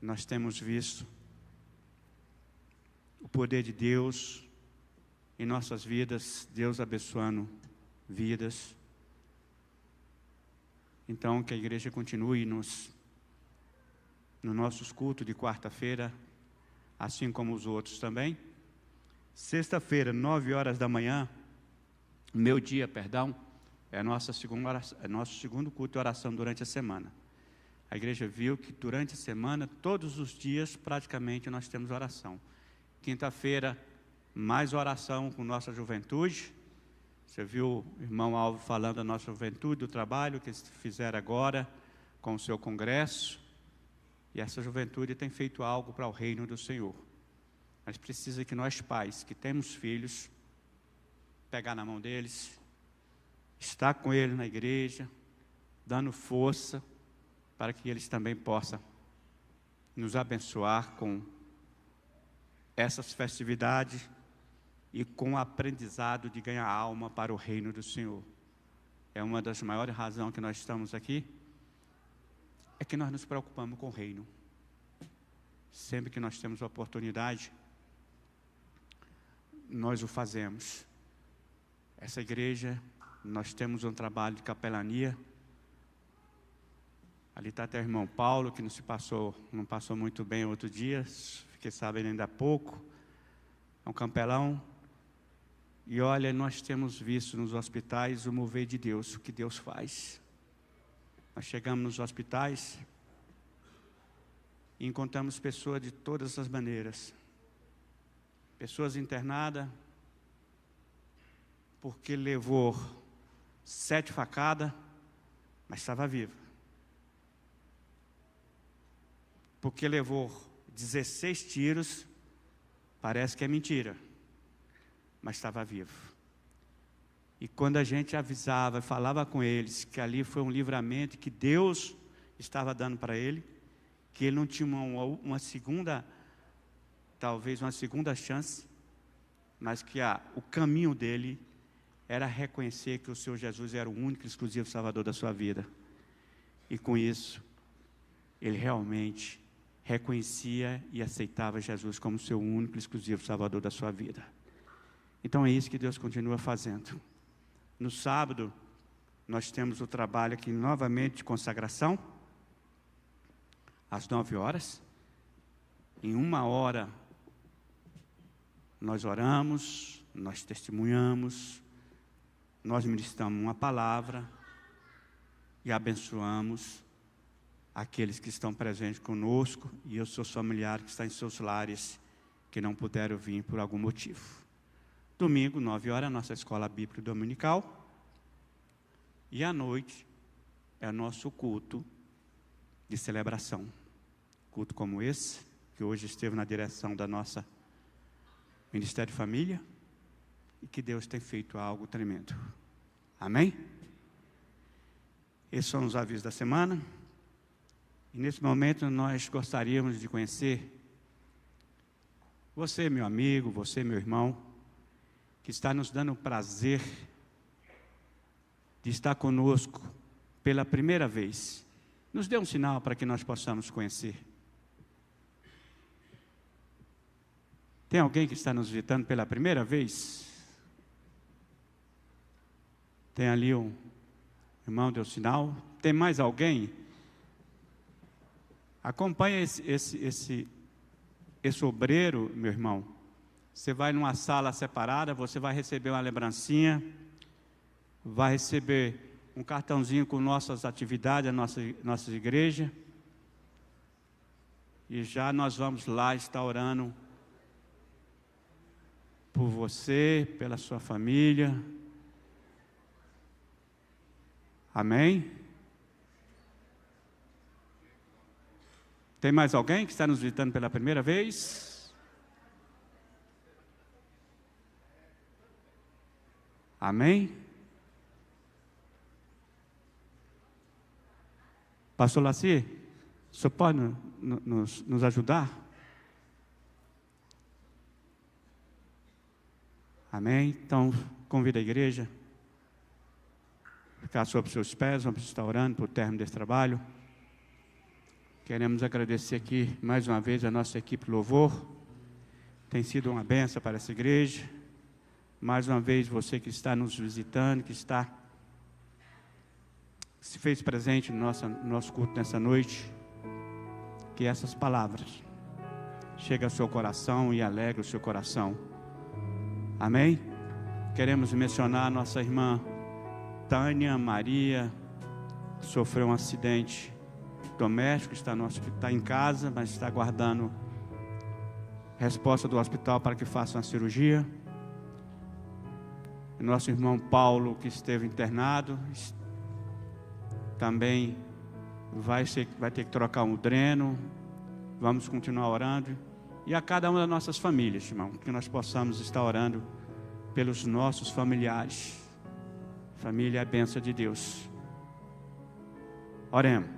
nós temos visto o poder de Deus em nossas vidas, Deus abençoando vidas. Então, que a igreja continue nos nossos cultos de quarta-feira, assim como os outros também. Sexta-feira, 9 horas da manhã, é nosso segundo culto de oração durante a semana. A igreja viu que durante a semana, todos os dias, praticamente, nós temos oração. Quinta-feira, mais oração com nossa juventude. Você viu o irmão Alvo falando da nossa juventude, do trabalho que eles fizeram agora com o seu congresso. E essa juventude tem feito algo para o reino do Senhor. Mas precisa que nós pais, que temos filhos, pegar na mão deles, estar com eles na igreja, dando força, para que eles também possam nos abençoar com essas festividades e com o aprendizado de ganhar alma para o reino do Senhor. É uma das maiores razões que nós estamos aqui, é que nós nos preocupamos com o reino. Sempre que nós temos a oportunidade, nós o fazemos. Essa igreja, nós temos um trabalho de capelania. Ali está até o irmão Paulo, que não passou muito bem outro dia, fiquei sabendo ainda há pouco. É um capelão. E olha, nós temos visto nos hospitais o mover de Deus, o que Deus faz. Nós chegamos nos hospitais e encontramos pessoas de todas as maneiras. Pessoas internadas porque levou 7 facadas, mas estava viva. Porque levou 16 tiros, parece que é mentira, mas estava vivo. E quando a gente avisava, falava com eles que ali foi um livramento que Deus estava dando para ele, que ele não tinha uma segunda, talvez uma segunda chance, mas que o caminho dele era reconhecer que o Senhor Jesus era o único e exclusivo Salvador da sua vida. E com isso, ele realmente reconhecia e aceitava Jesus como seu único e exclusivo Salvador da sua vida. Então é isso que Deus continua fazendo. No sábado, nós temos o trabalho aqui novamente de consagração, às 9 horas. Em 1 hora, nós oramos, nós testemunhamos, nós ministramos uma palavra e abençoamos aqueles que estão presentes conosco e os seus familiares que estão em seus lares, que não puderam vir por algum motivo. Domingo, 9 horas, nossa escola bíblica dominical. E à noite é nosso culto de celebração. Culto como esse, que hoje esteve na direção da nossa Ministério de Família, e que Deus tem feito algo tremendo. Amém? Esses são os avisos da semana. E nesse momento nós gostaríamos de conhecer você, meu amigo, você, meu irmão, que está nos dando o prazer de estar conosco pela primeira vez. Nos dê um sinal para que nós possamos conhecer. Tem alguém que está nos visitando pela primeira vez? Tem ali um irmão, deu sinal. Tem mais alguém? Acompanha esse obreiro, meu irmão. Você vai numa sala separada, você vai receber uma lembrancinha, vai receber um cartãozinho com nossas atividades, nossa igreja. E já nós vamos lá estar orando por você, pela sua família. Amém? Tem mais alguém que está nos visitando pela primeira vez? Amém? Pastor Laci, o senhor pode nos ajudar? Amém? Então, convido a igreja a ficar sobre seus pés. Vamos estar orando por término desse trabalho. Queremos agradecer aqui mais uma vez a nossa equipe Louvor. Tem sido uma bênção para essa igreja. Mais uma vez você que está nos visitando, que se fez presente no nosso culto nessa noite. Que essas palavras cheguem ao seu coração e alegrem o seu coração. Amém? Queremos mencionar a nossa irmã Tânia Maria, que sofreu um acidente doméstico, está em casa, mas está aguardando resposta do hospital para que faça uma cirurgia. Nosso irmão Paulo, que esteve internado, também vai ter que trocar um dreno. Vamos continuar orando. E a cada uma das nossas famílias, irmão, que nós possamos estar orando pelos nossos familiares. Família é a bênção de Deus. Oremos.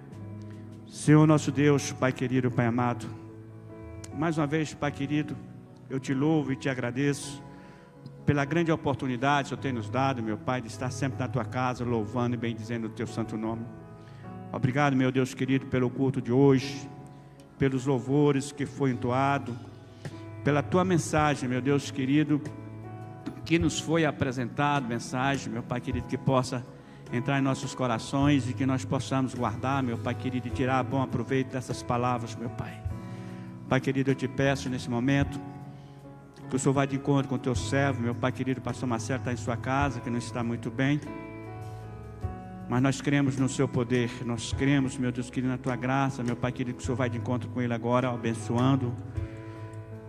Senhor nosso Deus, Pai querido, Pai amado, mais uma vez, Pai querido, eu te louvo e te agradeço pela grande oportunidade que o Senhor tem nos dado, meu Pai, de estar sempre na tua casa, louvando e bendizendo o teu santo nome. Obrigado, meu Deus querido, pelo culto de hoje, pelos louvores que foi entoado, pela tua mensagem, meu Deus querido, que nos foi apresentado, mensagem, meu Pai querido, que possa entrar em nossos corações e que nós possamos guardar, meu Pai querido, e tirar bom aproveito dessas palavras, meu Pai. Pai querido, eu te peço nesse momento que o Senhor vá de encontro com o teu servo, meu Pai querido, pastor Marcelo está em sua casa, que não está muito bem, mas nós cremos no seu poder, nós cremos, meu Deus querido, na tua graça, meu Pai querido, que o Senhor vai de encontro com ele agora, abençoando,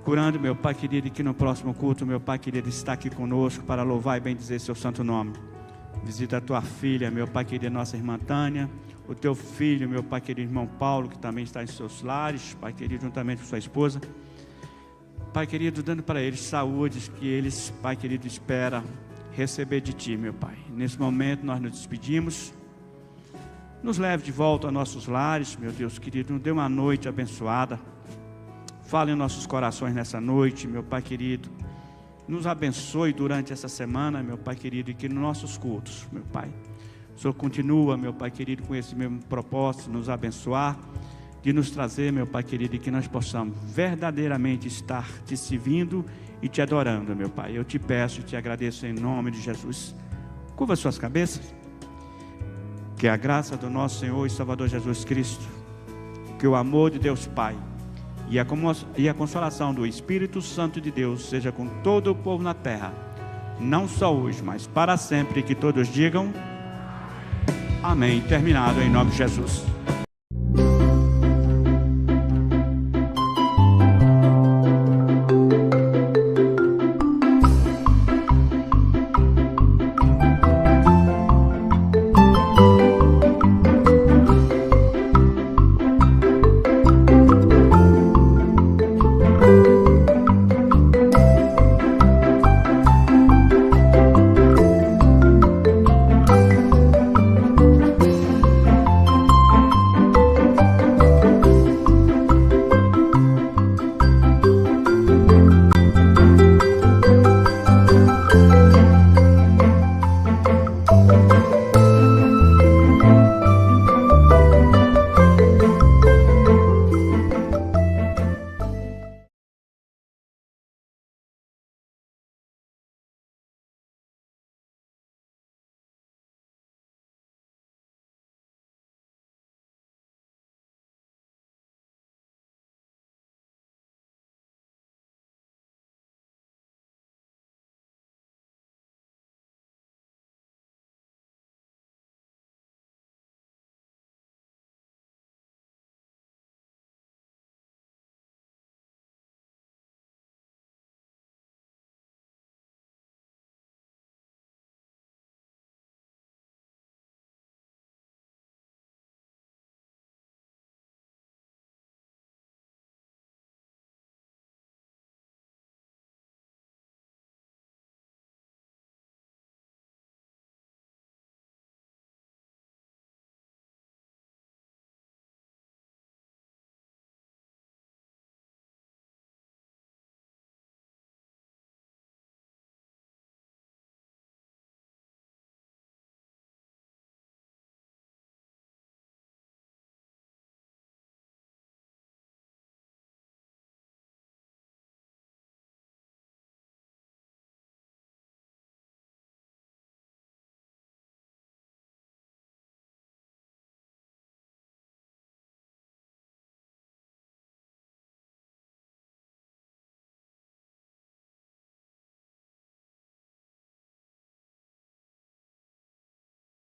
curando, meu Pai querido, e que no próximo culto, meu Pai querido, está aqui conosco para louvar e bendizer seu santo nome. Visita a tua filha, meu Pai querido, nossa irmã Tânia, o teu filho, meu Pai querido, irmão Paulo, que também está em seus lares, Pai querido, juntamente com sua esposa. Pai querido, dando para eles saúde, que eles, Pai querido, espera receber de Ti, meu Pai. Nesse momento nós nos despedimos. Nos leve de volta a nossos lares, meu Deus querido, nos dê uma noite abençoada. Fale em nossos corações nessa noite, meu Pai querido. Nos abençoe durante essa semana, meu Pai querido, e que nos nossos cultos, meu Pai, o Senhor continua, meu Pai querido, com esse mesmo propósito, nos abençoar, de nos trazer, meu Pai querido, e que nós possamos verdadeiramente estar te servindo e te adorando, meu Pai. Eu te peço e te agradeço em nome de Jesus. Curva suas cabeças. Que a graça do nosso Senhor e Salvador Jesus Cristo, que o amor de Deus Pai e a consolação do Espírito Santo de Deus seja com todo o povo na terra, não só hoje, mas para sempre, que todos digam amém. Terminado em nome de Jesus.